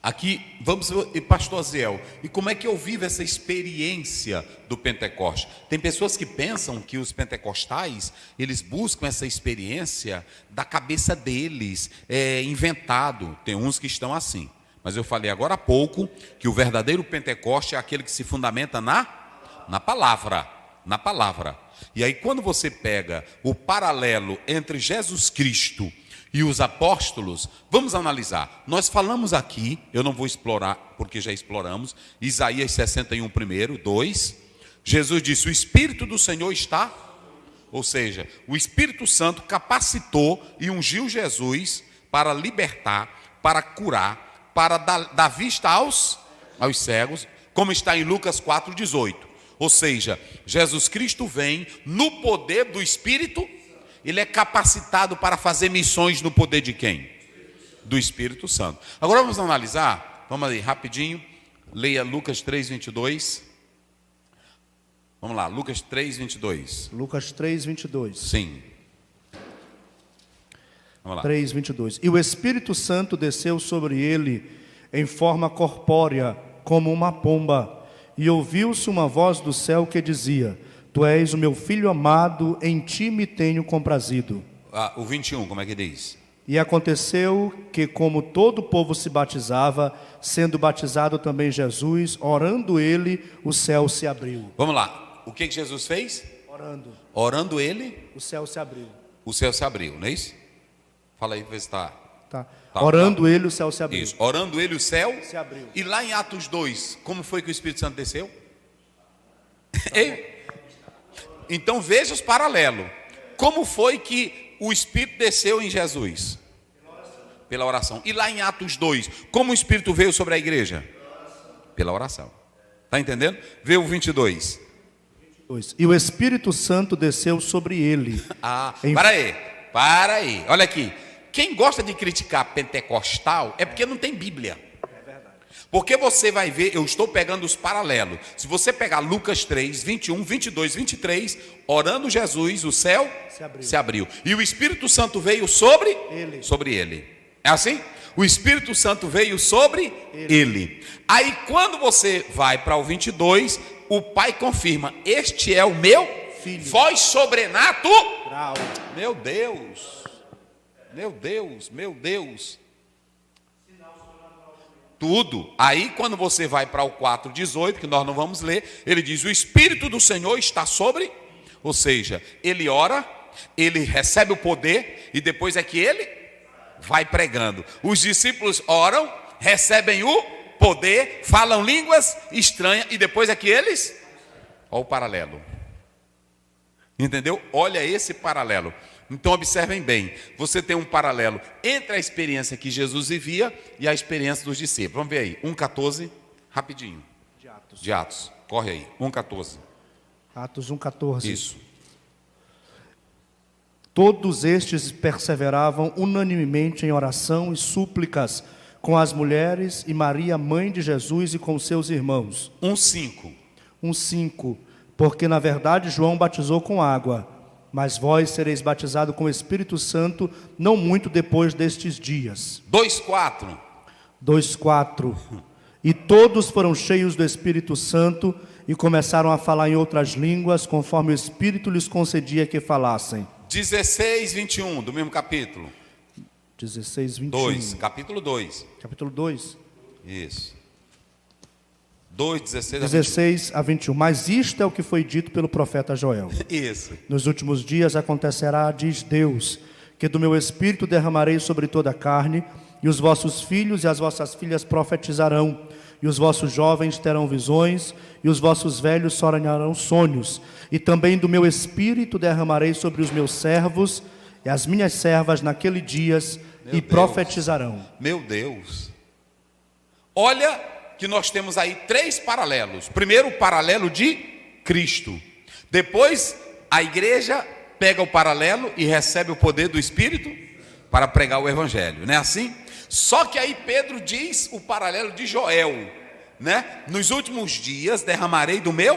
Aqui, vamos, pastor Aziel, e como é que eu vivo essa experiência do Pentecoste? Tem pessoas que pensam que os pentecostais, eles buscam essa experiência da cabeça deles, inventado. Tem uns que estão assim. Mas eu falei agora há pouco que o verdadeiro Pentecoste é aquele que se fundamenta na palavra. Na palavra. E aí quando você pega o paralelo entre Jesus Cristo e os apóstolos, vamos analisar. Nós falamos aqui, eu não vou explorar, porque já exploramos, Isaías 61, primeiro, 2. Jesus disse, o Espírito do Senhor está, ou seja, o Espírito Santo capacitou e ungiu Jesus para libertar, para curar, para dar vista aos cegos, como está em Lucas 4, 18. Ou seja, Jesus Cristo vem no poder do Espírito. Ele é capacitado para fazer missões no poder de quem? Do Espírito Santo. Agora vamos analisar, vamos aí rapidinho, leia Lucas 3, 22. Vamos lá, Lucas 3, 22. Lucas 3, 22. Sim. Vamos lá. 3, 22. E o Espírito Santo desceu sobre ele em forma corpórea, como uma pomba, e ouviu-se uma voz do céu que dizia, Tu és o meu filho amado, em ti me tenho comprazido. O 21, como é que diz? E aconteceu que, como todo o povo se batizava, sendo batizado também Jesus, orando ele, o céu se abriu. Vamos lá, o que Jesus fez? Orando ele, o céu se abriu. O céu se abriu, não é isso? Fala aí, vê se está. Tá. Orando ele, o céu se abriu. Isso, orando ele, o céu se abriu. E lá em Atos 2, como foi que o Espírito Santo desceu? Então veja os paralelos. Como foi que o Espírito desceu em Jesus? Pela oração. E lá em Atos 2, como o Espírito veio sobre a igreja? Pela oração. Está entendendo? Vê o 22. E o Espírito Santo desceu sobre ele. Para aí. Olha aqui. Quem gosta de criticar pentecostal é porque não tem Bíblia. Porque você vai ver, eu estou pegando os paralelos. Se você pegar Lucas 3, 21, 22, 23, orando Jesus, o céu se abriu. E o Espírito Santo veio sobre ele. É assim? O Espírito Santo veio sobre ele. Aí quando você vai para o 22, o Pai confirma, este é o meu filho. Voz sobrenatural. Meu Deus. Tudo. Aí quando você vai para o 4:18, que nós não vamos ler, ele diz: o Espírito do Senhor está sobre, ou seja, ele ora, ele recebe o poder e depois é que ele vai pregando. Os discípulos oram, recebem o poder, falam línguas estranhas e depois é que eles... Olha o paralelo. Entendeu? Olha esse paralelo. Então observem bem, você tem um paralelo entre a experiência que Jesus vivia e a experiência dos discípulos. Vamos ver aí, 1:14, rapidinho. De Atos. Corre aí, 1:14. Atos 1:14. Isso. Todos estes perseveravam unanimemente em oração e súplicas com as mulheres e Maria, mãe de Jesus, e com seus irmãos. 1:5. Porque na verdade João batizou com água, mas vós sereis batizados com o Espírito Santo não muito depois destes dias. 2:4. E todos foram cheios do Espírito Santo e começaram a falar em outras línguas, conforme o Espírito lhes concedia que falassem. 16:21, do mesmo capítulo. 16:21. Capítulo 2. Capítulo 2. Isso. 2:16 16 a 21. Mas isto é o que foi dito pelo profeta Joel. Isso. Nos últimos dias acontecerá, diz Deus, que do meu Espírito derramarei sobre toda a carne, e os vossos filhos e as vossas filhas profetizarão, e os vossos jovens terão visões, e os vossos velhos sonharão sonhos. E também do meu Espírito derramarei sobre os meus servos e as minhas servas naquele dias, e profetizarão. Meu Deus. Olha que nós temos aí 3 paralelos. Primeiro, o paralelo de Cristo. Depois, a igreja pega o paralelo e recebe o poder do Espírito para pregar o Evangelho. Não é assim? Só que aí Pedro diz o paralelo de Joel, né? Nos últimos dias derramarei do meu.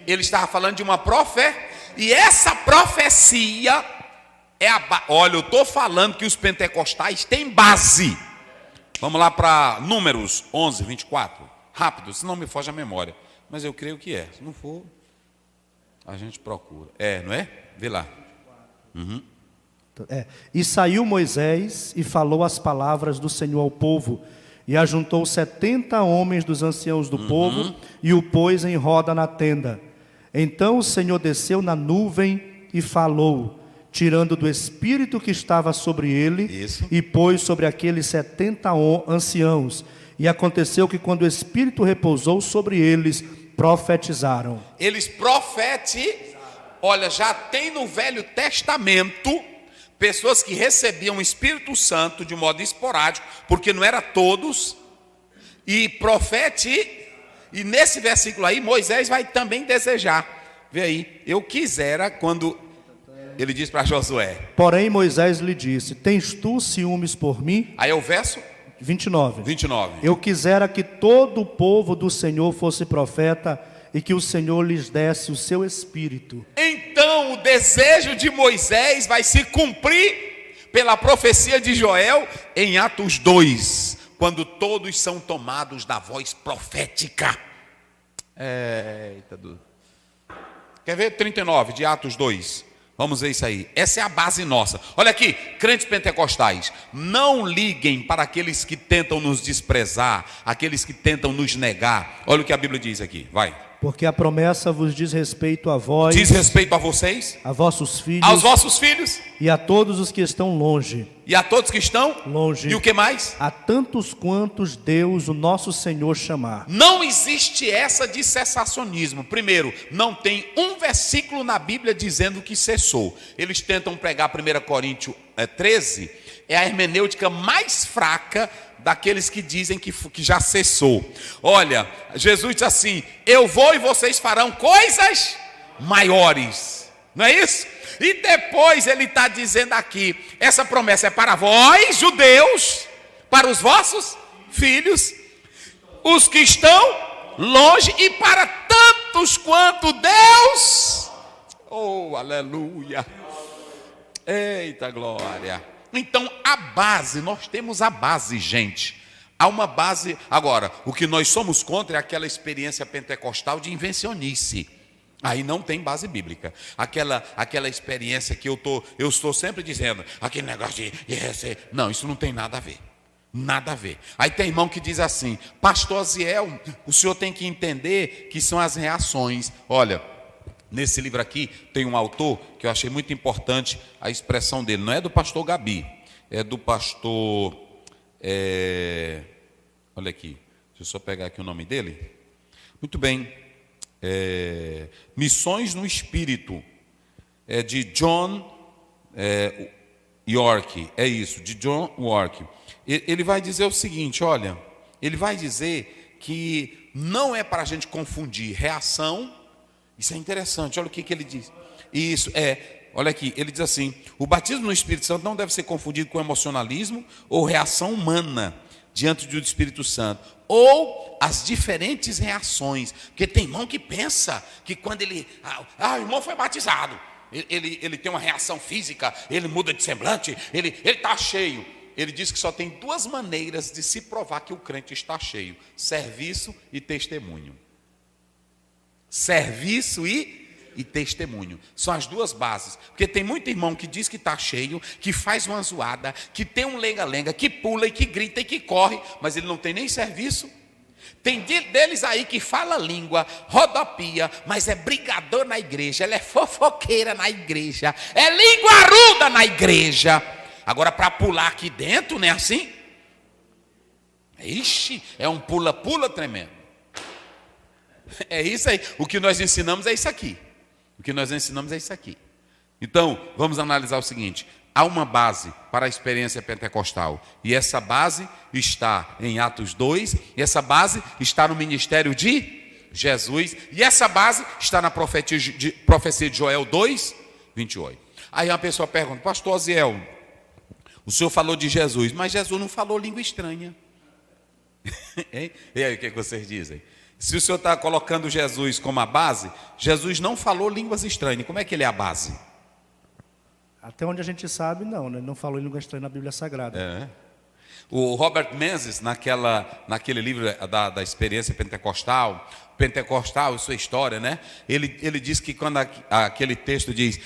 Ele estava falando de uma profecia. E essa profecia é a olha, eu estou falando que os pentecostais têm base. Vamos lá para Números 11:24. Rápido, senão me foge a memória. Mas eu creio que é. Se não for, a gente procura. Não é? Vê lá. E saiu Moisés e falou as palavras do Senhor ao povo, e ajuntou 70 homens dos anciãos do povo, e o pôs em roda na tenda. Então o Senhor desceu na nuvem e falou, tirando do Espírito que estava sobre ele, e pôs sobre aqueles 70 anciãos. E aconteceu que quando o Espírito repousou sobre eles, profetizaram. Eles olha, já tem no Velho Testamento pessoas que recebiam o Espírito Santo de modo esporádico, porque não era todos, e e nesse versículo aí, Moisés vai também desejar. Vê aí, eu quisera quando ele diz para Josué. Porém Moisés lhe disse, tens tu ciúmes por mim? Aí é o verso 29. Eu quisera que todo o povo do Senhor fosse profeta, e que o Senhor lhes desse o seu Espírito. Então o desejo de Moisés vai se cumprir pela profecia de Joel em Atos 2, quando todos são tomados da voz profética. Quer ver 39 de Atos 2? Vamos ver isso aí. Essa é a base nossa. Olha aqui, crentes pentecostais, não liguem para aqueles que tentam nos desprezar, aqueles que tentam nos negar. Olha o que a Bíblia diz aqui, vai. Porque a promessa vos diz respeito a vós. Diz respeito a vocês. A vossos filhos. Aos vossos filhos. E a todos os que estão longe. E a todos que estão longe. E o que mais? A tantos quantos Deus, o nosso Senhor, chamar. Não existe essa de cessacionismo. Primeiro, não tem um versículo na Bíblia dizendo que cessou. Eles tentam pregar 1 Coríntios 13. É a hermenêutica mais fraca daqueles que dizem que já cessou. Olha, Jesus diz assim, eu vou e vocês farão coisas maiores. Não é isso? E depois ele está dizendo aqui, essa promessa é para vós, judeus, para os vossos filhos, os que estão longe, e para tantos quanto Deus. Oh, aleluia. Eita glória. Então a base, nós temos a base, gente. Há uma base. Agora, o que nós somos contra é aquela experiência pentecostal de invencionice. Aí não tem base bíblica. Aquela experiência que eu estou sempre dizendo, aquele negócio de receber. Não, isso não tem nada a ver. Nada a ver. Aí tem irmão que diz assim: pastor Aziel, o senhor tem que entender que são as reações. Olha, nesse livro aqui tem um autor que eu achei muito importante a expressão dele. Não é do pastor Gabi, é do pastor... olha aqui, deixa eu só pegar aqui o nome dele. Muito bem. Missões no Espírito. É de John York. É isso, de John York. Ele vai dizer o seguinte, olha, ele vai dizer que não é para a gente confundir reação. Isso é interessante, olha o que ele diz. Isso olha aqui, ele diz assim: o batismo no Espírito Santo não deve ser confundido com emocionalismo ou reação humana diante do Espírito Santo, ou as diferentes reações, porque tem irmão que pensa que quando o irmão foi batizado, ele tem uma reação física, ele muda de semblante, ele está cheio. Ele diz que só tem duas maneiras de se provar que o crente está cheio: serviço e testemunho. Serviço e testemunho. São as duas bases. Porque tem muito irmão que diz que está cheio, que faz uma zoada, que tem um lenga-lenga, que pula e que grita e que corre, mas ele não tem nem serviço. Tem deles aí que fala língua, rodopia, mas é brigador na igreja, ela é fofoqueira na igreja, é linguaruda na igreja. Agora, para pular aqui dentro, não é assim? Ixi, é um pula-pula tremendo. É isso aí. O que nós ensinamos é isso aqui. O que nós ensinamos é isso aqui. Então, vamos analisar o seguinte: há uma base para a experiência pentecostal. E essa base está em Atos 2. E essa base está no ministério de Jesus. E essa base está na profecia de Joel 2, 28. Aí uma pessoa pergunta: pastor Aziel, o senhor falou de Jesus, mas Jesus não falou língua estranha. E aí, o que vocês dizem? Se o senhor está colocando Jesus como a base, Jesus não falou línguas estranhas. Como é que ele é a base? Até onde a gente sabe, não, né? Não falou língua estranha na Bíblia Sagrada. O Robert Menzies, naquele livro da experiência pentecostal e sua história, né? Ele diz que quando aquele texto diz,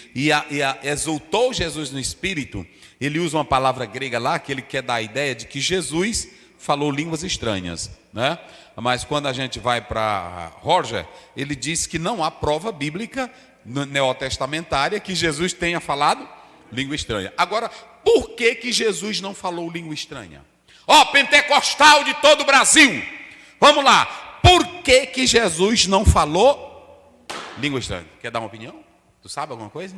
exultou Jesus no Espírito, ele usa uma palavra grega lá, que ele quer dar a ideia de que Jesus falou línguas estranhas, né? Mas quando a gente vai para Roger, ele diz que não há prova bíblica neotestamentária que Jesus tenha falado língua estranha. Agora, por que Jesus não falou língua estranha? Pentecostal de todo o Brasil, vamos lá. Por que Jesus não falou língua estranha? Quer dar uma opinião? Tu sabe alguma coisa?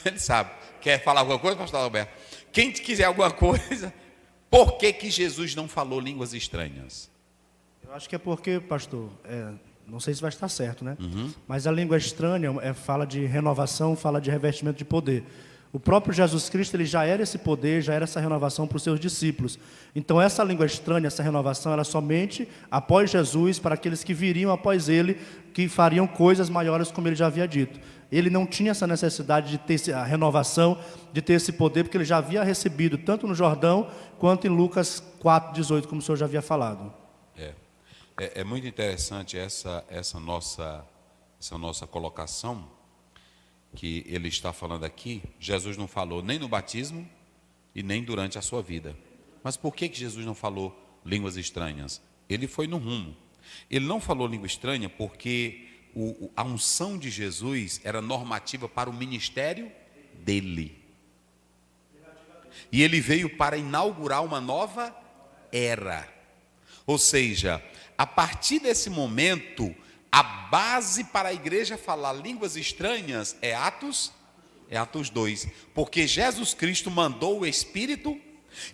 Ele sabe. Quer falar alguma coisa, pastor Alberto? Quem quiser alguma coisa, por que Jesus não falou línguas estranhas? Eu acho que é porque, pastor, não sei se vai estar certo, né? Mas a língua estranha fala de renovação, fala de revestimento de poder. O próprio Jesus Cristo, ele já era esse poder, já era essa renovação para os seus discípulos. Então essa língua estranha, essa renovação, era somente após Jesus, para aqueles que viriam após ele, que fariam coisas maiores, como ele já havia dito. Ele não tinha essa necessidade de ter a renovação, de ter esse poder, porque ele já havia recebido, tanto no Jordão, quanto em Lucas 4:18, como o senhor já havia falado. É muito interessante essa nossa colocação, que ele está falando aqui. Jesus não falou nem no batismo e nem durante a sua vida. Mas por que Jesus não falou línguas estranhas? Ele foi no rumo. Ele não falou língua estranha porque a unção de Jesus era normativa para o ministério dele. E ele veio para inaugurar uma nova era. Ou seja, a partir desse momento, a base para a igreja falar línguas estranhas é Atos 2. Porque Jesus Cristo mandou o Espírito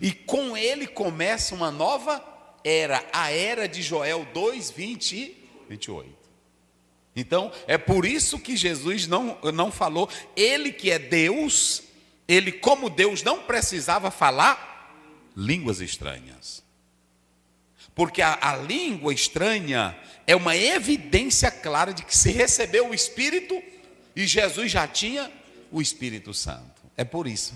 e com ele começa uma nova era, a era de Joel 2, 20 e 28. Então, é por isso que Jesus não falou. Ele que é Deus, ele como Deus não precisava falar línguas estranhas. Porque a língua estranha é uma evidência clara de que se recebeu o Espírito e Jesus já tinha o Espírito Santo. É por isso.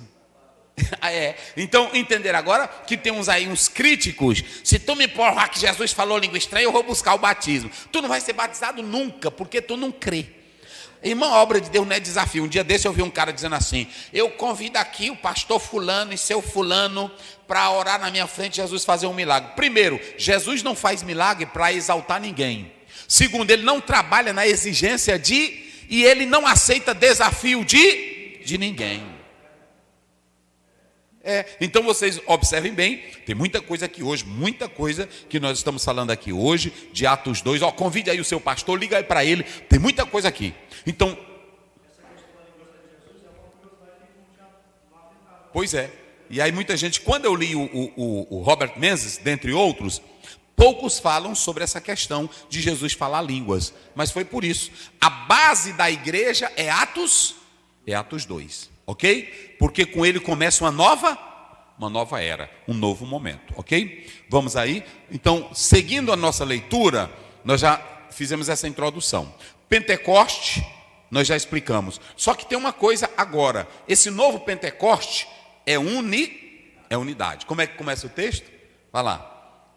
Então, entender agora que temos aí uns críticos. Se tu me provar que Jesus falou língua estranha, eu vou buscar o batismo. Tu não vai ser batizado nunca, porque tu não crê. Irmão, a obra de Deus não é desafio. Um dia desse eu vi um cara dizendo assim: eu convido aqui o pastor fulano e seu fulano para orar na minha frente, Jesus fazer um milagre. Primeiro, Jesus não faz milagre para exaltar ninguém. Segundo, ele não trabalha na exigência e ele não aceita desafio de ninguém. Então vocês observem bem, tem muita coisa aqui hoje, muita coisa que nós estamos falando aqui hoje, de Atos 2, convide aí o seu pastor, liga aí para ele, tem muita coisa aqui. Então, pois é, e aí muita gente, quando eu li o Robert Menzies, dentre outros, poucos falam sobre essa questão de Jesus falar línguas, mas foi por isso. A base da igreja é Atos 2, ok? Porque com ele começa uma nova era, um novo momento, ok? Vamos aí? Então, seguindo a nossa leitura, nós já fizemos essa introdução. Pentecoste, nós já explicamos. Só que tem uma coisa agora, esse novo Pentecoste é unidade. Como é que começa o texto? Vai lá.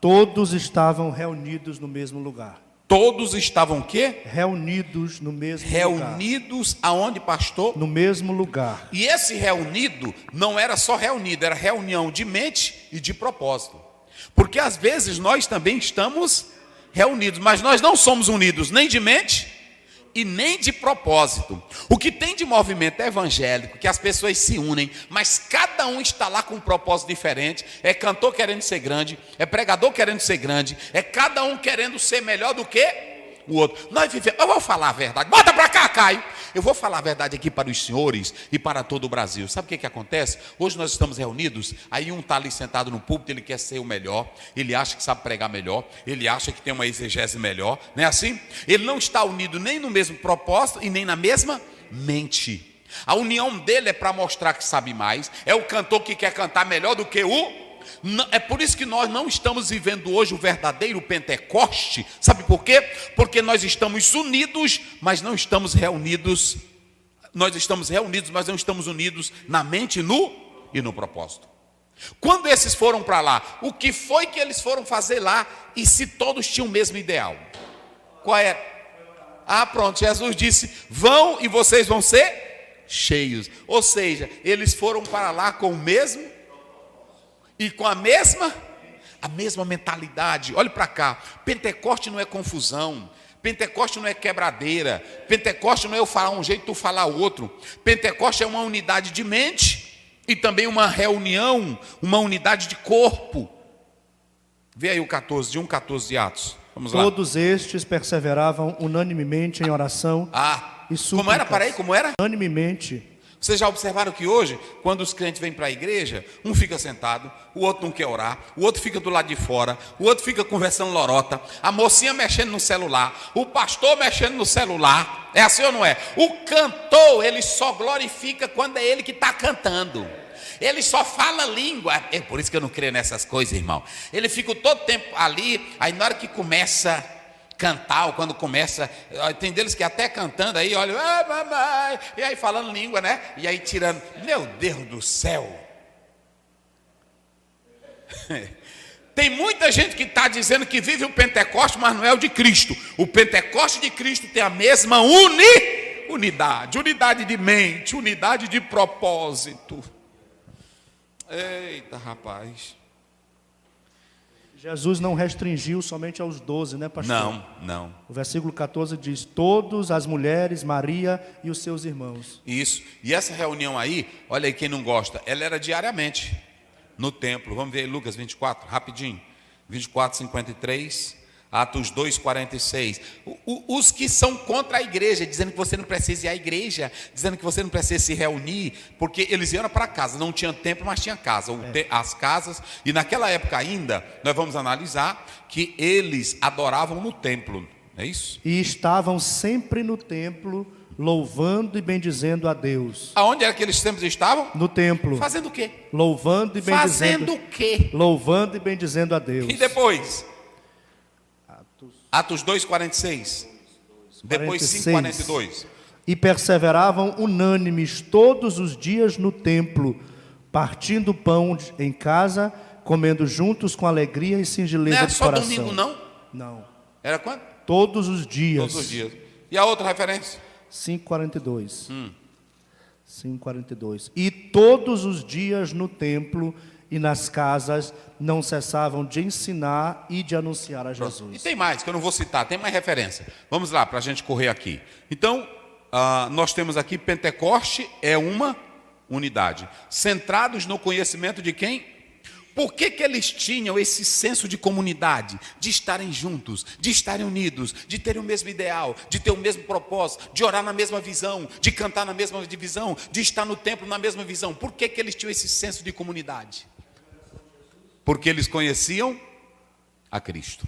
Todos estavam reunidos no mesmo lugar. Todos estavam o quê? Reunidos no mesmo lugar. Reunidos aonde, pastor? No mesmo lugar. E esse reunido não era só reunido, era reunião de mente e de propósito. Porque às vezes nós também estamos reunidos, mas nós não somos unidos nem de mente e nem de propósito. O que tem de movimento evangélico, que as pessoas se unem, mas cada um está lá com um propósito diferente. É cantor querendo ser grande, é pregador querendo ser grande, é cada um querendo ser melhor do que o outro. Nós vivemos, eu vou falar a verdade, bota para cá, Caio. Eu vou falar a verdade aqui para os senhores e para todo o Brasil. Sabe o que acontece? Hoje nós estamos reunidos, aí um está ali sentado no púlpito, ele quer ser o melhor, ele acha que sabe pregar melhor, ele acha que tem uma exegese melhor, não é assim? Ele não está unido nem no mesmo propósito e nem na mesma mente. A união dele é para mostrar que sabe mais, é o cantor que quer cantar melhor do que o... É por isso que nós não estamos vivendo hoje o verdadeiro Pentecoste. Sabe por quê? Porque nós estamos unidos, mas não estamos reunidos. Nós estamos reunidos, mas não estamos unidos na mente e no propósito. Quando esses foram para lá, o que foi que eles foram fazer lá? E se todos tinham o mesmo ideal? Qual é? Pronto, Jesus disse: vão e vocês vão ser cheios. Ou seja, eles foram para lá com o mesmo e com a mesma mentalidade. Olhe para cá, Pentecoste não é confusão, Pentecoste não é quebradeira, Pentecoste não é eu falar um jeito e tu falar outro. Pentecoste é uma unidade de mente e também uma reunião, uma unidade de corpo. Vê aí o 14 de Atos. Vamos lá. Todos estes perseveravam unanimemente em oração e súplicas. Como era? Peraí, como era? Unanimemente. Vocês já observaram que hoje, quando os crentes vêm para a igreja, um fica sentado, o outro não quer orar, o outro fica do lado de fora, o outro fica conversando lorota, a mocinha mexendo no celular, o pastor mexendo no celular. É assim ou não é? O cantor, ele só glorifica quando é ele que está cantando. Ele só fala língua. É por isso que eu não creio nessas coisas, irmão. Ele fica todo tempo ali, aí na hora que começa cantar, ou quando começa, tem deles que até cantando aí, olha, mamãe, e aí falando língua, né? E aí tirando, meu Deus do céu. Tem muita gente que está dizendo que vive o Pentecoste, mas não é o de Cristo. O Pentecoste de Cristo tem a mesma unidade de mente, unidade de propósito. Eita, rapaz. Jesus não restringiu somente aos 12, né, pastor? Não. O versículo 14 diz: todas as mulheres, Maria e os seus irmãos. Isso. E essa reunião aí, olha aí quem não gosta, ela era diariamente no templo. Vamos ver aí Lucas 24, rapidinho. 24, 53, Atos 2, 46. Os que são contra a igreja, dizendo que você não precisa ir à igreja, dizendo que você não precisa se reunir, porque eles iam para casa, não tinha templo, mas tinha casa, as casas. E naquela época ainda, nós vamos analisar que eles adoravam no templo, não é isso? E estavam sempre no templo, louvando e bendizendo a Deus. Aonde era que eles sempre estavam? No templo. Fazendo o quê? Louvando e bendizendo. Fazendo o quê? Louvando e bendizendo a Deus. E depois? Atos 2, 46. Depois 5, 42. E perseveravam unânimes todos os dias no templo, partindo pão em casa, comendo juntos com alegria e singeleza de coração. Não era só domingo, não? Não. Era quando? Todos os dias. Todos os dias. E a outra referência? 5:42. 5:42. E todos os dias no templo e nas casas não cessavam de ensinar e de anunciar a Jesus. E tem mais, que eu não vou citar, tem mais referência. Vamos lá, para a gente correr aqui. Então, nós temos aqui Pentecoste é uma unidade. Centrados no conhecimento de quem? Por que eles tinham esse senso de comunidade, de estarem juntos, de estarem unidos, de terem o mesmo ideal, de ter o mesmo propósito, de orar na mesma visão, de cantar na mesma visão, de estar no templo na mesma visão? Por que eles tinham esse senso de comunidade? Porque eles conheciam a Cristo.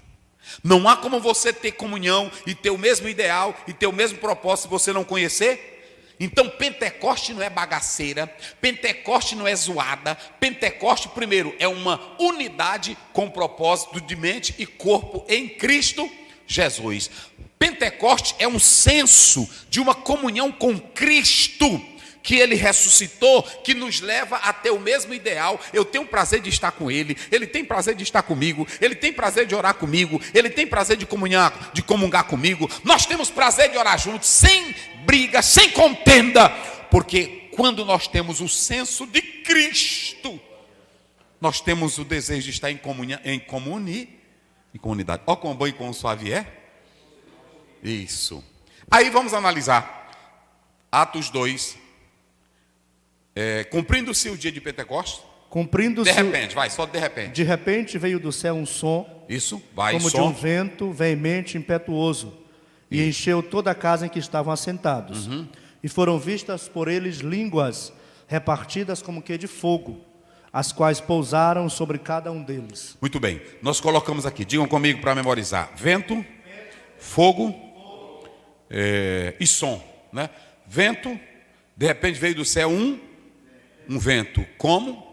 Não há como você ter comunhão e ter o mesmo ideal e ter o mesmo propósito se você não conhecer. Então Pentecoste não é bagaceira, Pentecoste não é zoada, Pentecoste primeiro é uma unidade com propósito de mente e corpo em Cristo Jesus. Pentecoste é um senso de uma comunhão com Cristo, que Ele ressuscitou, que nos leva a ter o mesmo ideal. Eu tenho prazer de estar com Ele, Ele tem prazer de estar comigo, Ele tem prazer de orar comigo, Ele tem prazer de comungar comigo. Nós temos prazer de orar juntos, sem briga, sem contenda, porque quando nós temos o senso de Cristo, nós temos o desejo de estar em comunidade. Ó, com bom e com suave é? Isso. Aí vamos analisar Atos 2. Cumprindo-se o dia de Pentecostes. Cumprindo-se. De repente, vai, só de repente. De repente veio do céu um som. Isso, vai, como som. de um vento veemente e impetuoso. E encheu toda a casa em que estavam assentados. E foram vistas por eles línguas repartidas como que de fogo, as quais pousaram sobre cada um deles. Muito bem, nós colocamos aqui, digam comigo para memorizar: vento, fogo e som, né? Vento, de repente veio do céu um vento, como?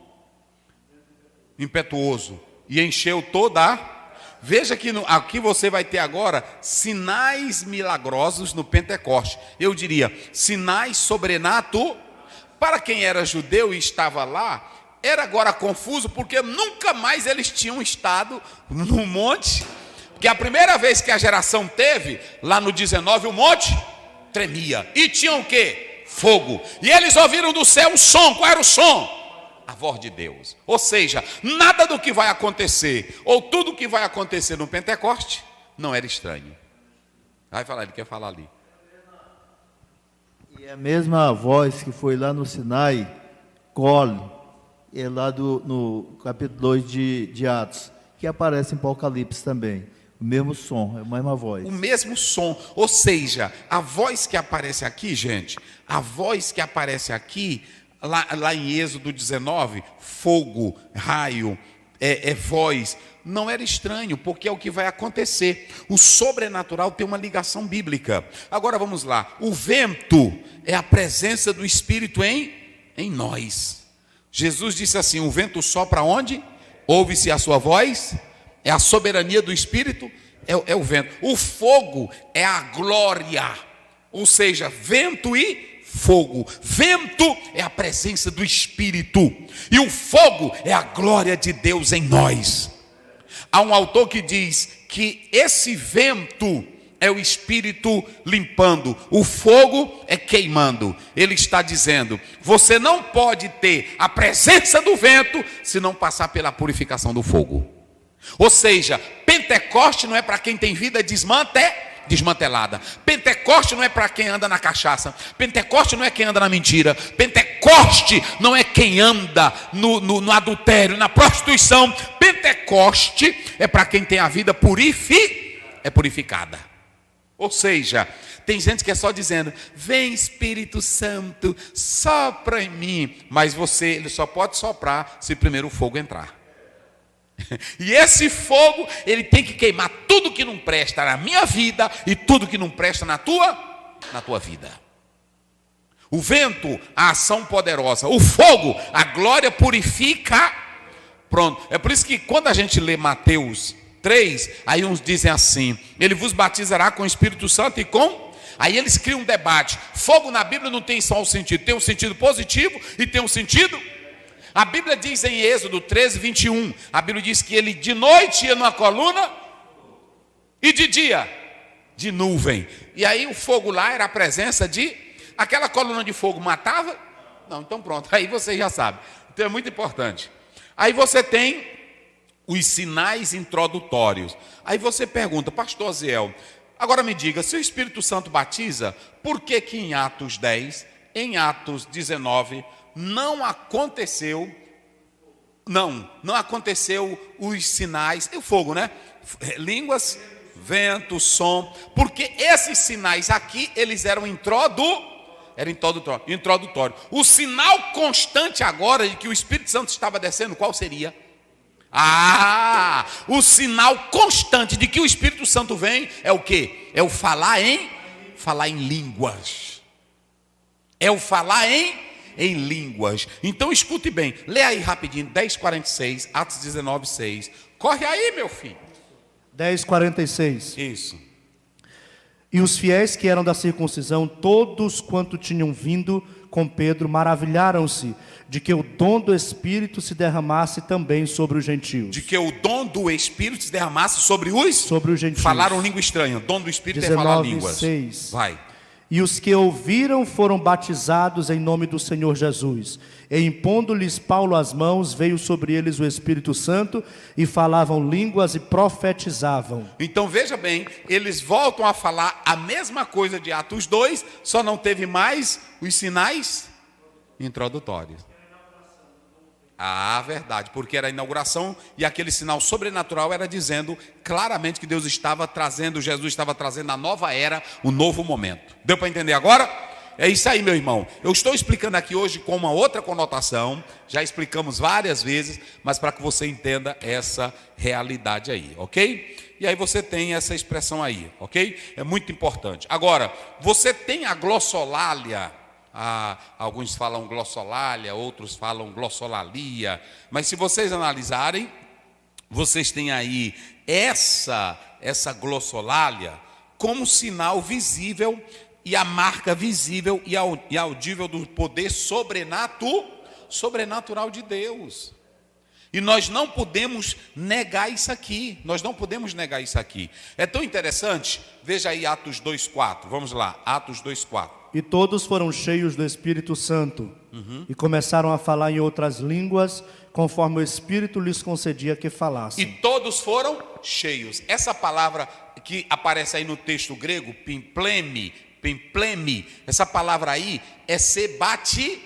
Impetuoso, e encheu toda a... Veja que aqui você vai ter agora sinais milagrosos no Pentecoste. Eu diria, sinais sobrenaturais. Para quem era judeu e estava lá, era agora confuso, porque nunca mais eles tinham estado no monte. Porque a primeira vez que a geração teve, lá no 19, o monte tremia. E tinham o quê? Fogo. E eles ouviram do céu um som. Qual era o som? A voz de Deus. Ou seja, nada do que vai acontecer, ou tudo o que vai acontecer no Pentecoste, não era estranho. Vai falar, ele quer falar ali. E a mesma voz que foi lá no Sinai, é lá no capítulo 2 de Atos, que aparece em Apocalipse também. O mesmo som, a mesma voz. O mesmo som, ou seja, a voz que aparece aqui, gente, a voz que aparece aqui, lá em Êxodo 19, fogo, raio, voz, não era estranho, porque é o que vai acontecer. O sobrenatural tem uma ligação bíblica. Agora vamos lá, o vento é a presença do Espírito em nós. Jesus disse assim: o vento sopra onde? Ouve-se a sua voz. É a soberania do Espírito, é o vento. O fogo é a glória, ou seja, vento e fogo. Vento é a presença do Espírito, e o fogo é a glória de Deus em nós. Há um autor que diz que esse vento é o Espírito limpando, o fogo é queimando. Ele está dizendo: você não pode ter a presença do vento se não passar pela purificação do fogo. Ou seja, Pentecoste não é para quem tem vida desmantelada. Pentecoste não é para quem anda na cachaça. Pentecoste não é quem anda na mentira. Pentecoste não é quem anda no adultério, na prostituição. Pentecoste é para quem tem a vida purificada. Ou seja, tem gente que é só dizendo: vem Espírito Santo, sopra em mim. Mas ele só pode soprar se primeiro o fogo entrar. E esse fogo, ele tem que queimar tudo que não presta na minha vida e tudo que não presta na tua vida. O vento, a ação poderosa. O fogo, a glória purifica. Pronto. É por isso que quando a gente lê Mateus 3, aí uns dizem assim: ele vos batizará com o Espírito Santo e com... Aí eles criam um debate. Fogo na Bíblia não tem só um sentido, tem um sentido positivo e tem um sentido... A Bíblia diz em Êxodo 13, 21, a Bíblia diz que ele de noite ia numa coluna e de dia de nuvem. E aí o fogo lá era a presença de... Aquela coluna de fogo matava? Não, então pronto, aí você já sabe. Então é muito importante. Aí você tem os sinais introdutórios. Aí você pergunta, pastor Aziel, agora me diga, se o Espírito Santo batiza, por que que em Atos 10, em Atos 19, não aconteceu os sinais, e o fogo, né? Línguas, vento, som, porque esses sinais aqui, eles eram introdutório. O sinal constante agora de que o Espírito Santo estava descendo, qual seria? O sinal constante de que o Espírito Santo vem é o quê? É o falar em línguas. É o falar em línguas. Então escute bem, lê aí rapidinho, 10:46, Atos 19:6. Corre aí, meu filho. 10:46. Isso. E os fiéis que eram da circuncisão, todos quanto tinham vindo com Pedro, maravilharam-se de que o dom do Espírito se derramasse também sobre os gentios. De que o dom do Espírito se derramasse sobre os gentios. Falaram língua estranha. O dom do Espírito é falar línguas. 19:6. Vai. E os que ouviram foram batizados em nome do Senhor Jesus. E impondo-lhes Paulo as mãos, veio sobre eles o Espírito Santo, e falavam línguas e profetizavam. Então veja bem, eles voltam a falar a mesma coisa de Atos 2, só não teve mais os sinais introdutórios. Verdade, porque era a inauguração e aquele sinal sobrenatural era dizendo claramente que Deus estava trazendo, Jesus estava trazendo a nova era, o novo momento. Deu para entender agora? É isso aí, meu irmão. Eu estou explicando aqui hoje com uma outra conotação, já explicamos várias vezes, mas para que você entenda essa realidade aí, ok? E aí você tem essa expressão aí, ok? É muito importante. Agora, você tem a glossolalia. Alguns falam glossolalia, outros falam glossolalia, mas se vocês analisarem, vocês têm aí essa glossolalia como sinal visível e a marca visível e audível do poder sobrenatural de Deus. E nós não podemos negar isso aqui. É tão interessante. Veja aí Atos 2:4. Vamos lá, Atos 2:4. E todos foram cheios do Espírito Santo, e começaram a falar em outras línguas, conforme o Espírito lhes concedia que falassem. E todos foram cheios. Essa palavra que aparece aí no texto grego, pimpleme, essa palavra aí é ser batizado.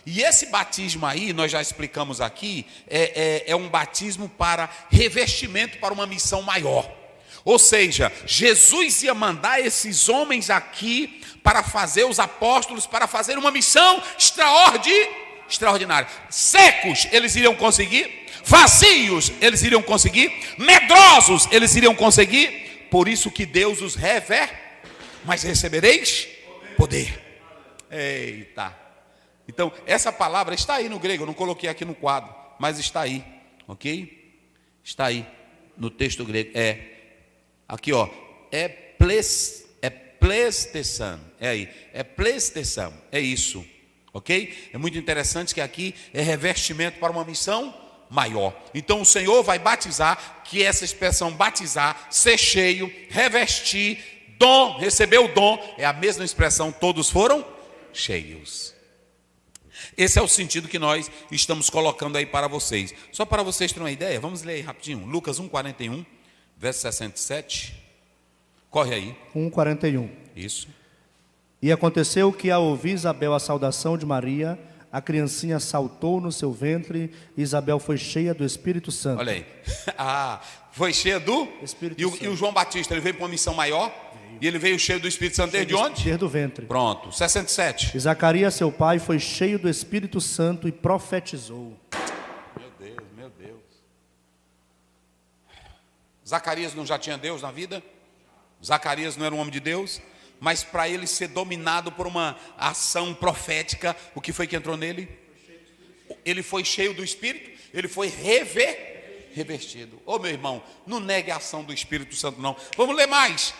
E esse batismo aí, nós já explicamos aqui, é um batismo para revestimento para uma missão maior. Ou seja, Jesus ia mandar esses homens aqui para fazer os apóstolos, para fazer uma missão extraordinária. Secos eles iriam conseguir, vazios eles iriam conseguir, medrosos eles iriam conseguir. Por isso que Deus os mas recebereis poder. Eita. Então, essa palavra está aí no grego, eu não coloquei aqui no quadro, mas está aí, ok? Está aí no texto grego. Aqui ó, plestessan, plestessan, é isso, ok? É muito interessante que aqui é revestimento para uma missão maior. Então o Senhor vai batizar, que essa expressão batizar, ser cheio, revestir, dom, receber o dom, é a mesma expressão, todos foram cheios. Esse é o sentido que nós estamos colocando aí para vocês. Só para vocês terem uma ideia, vamos ler aí rapidinho. Lucas 1:41, verso 67. Corre aí. 1:41. Isso. E aconteceu que, ao ouvir Isabel a saudação de Maria, a criancinha saltou no seu ventre, e Isabel foi cheia do Espírito Santo. Olha aí. Foi cheia do Espírito Santo. E o João Batista, ele veio para uma missão maior? E ele veio cheio do Espírito Santo desde onde? Desde o ventre. Pronto, 67. E Zacarias, seu pai, foi cheio do Espírito Santo e profetizou. Meu Deus. Zacarias não já tinha Deus na vida? Zacarias não era um homem de Deus? Mas para ele ser dominado por uma ação profética, o que foi que entrou nele? Ele foi cheio do Espírito, ele foi revestido. Meu irmão, não negue a ação do Espírito Santo não. Vamos ler mais.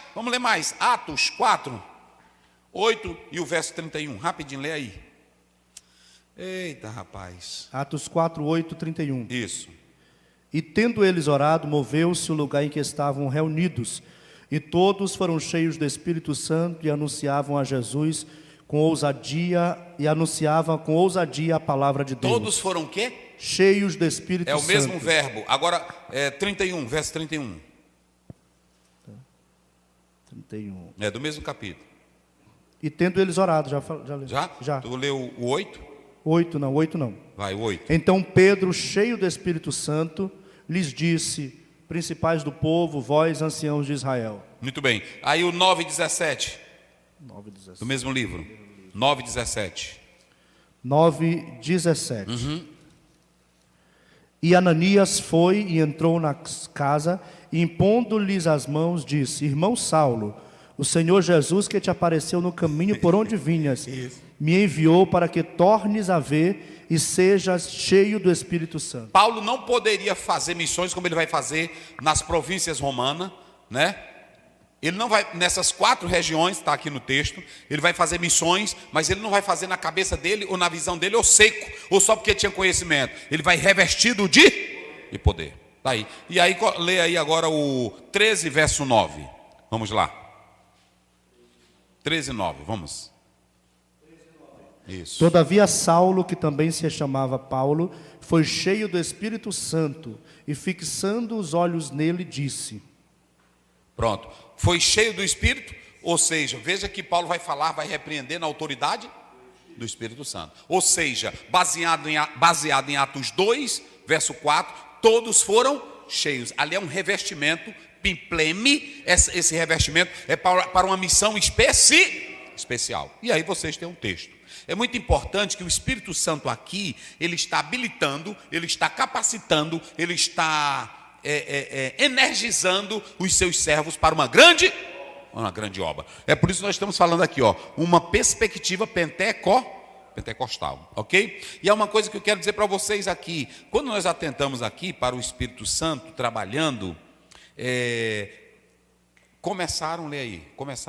Atos 4, 8 e o verso 31. Rapidinho, lê aí. Eita, rapaz. Atos 4, 8, 31. Isso. E tendo eles orado, moveu-se o lugar em que estavam reunidos, E todos foram cheios do Espírito Santo e anunciavam a Jesus com ousadia, a palavra de Deus. Todos foram o quê? Cheios do Espírito Santo. É o mesmo verbo. Agora, 31, verso 31. 31. É do mesmo capítulo. E tendo eles orado, já leu? Já? Tu leu o 8? 8 não. Vai, o 8. Então Pedro, cheio do Espírito Santo, lhes disse: principais do povo, vós anciãos de Israel. Muito bem. Aí o 9:17. 9:17. Do mesmo livro. 9:17. 9:17. E Ananias foi e entrou na casa, e impondo-lhes as mãos, disse: irmão Saulo, o Senhor Jesus, que te apareceu no caminho por onde vinhas, me enviou para que tornes a ver e sejas cheio do Espírito Santo. Paulo não poderia fazer missões como ele vai fazer nas províncias romanas, né? Ele não vai, nessas 4 regiões, está aqui no texto, ele vai fazer missões, mas ele não vai fazer na cabeça dele, ou na visão dele, ou seco, ou só porque tinha conhecimento. Ele vai revestido de poder. Tá aí. E aí, lê aí agora o 13, verso 9. Vamos lá. 13, 9, vamos. Isso. Todavia Saulo, que também se chamava Paulo, foi cheio do Espírito Santo, e fixando os olhos nele, disse... Pronto. Foi cheio do Espírito, ou seja, veja que Paulo vai falar, vai repreender na autoridade do Espírito Santo. Ou seja, baseado em Atos 2, verso 4, todos foram cheios. Ali é um revestimento, pimpleme, esse revestimento é para uma missão especial. E aí vocês têm um texto. É muito importante que o Espírito Santo aqui, ele está habilitando, ele está capacitando, ele está energizando os seus servos para uma grande obra. É por isso que nós estamos falando aqui, ó, uma perspectiva pentecostal, ok? E é uma coisa que eu quero dizer para vocês aqui. Quando nós atentamos aqui para o Espírito Santo trabalhando, começaram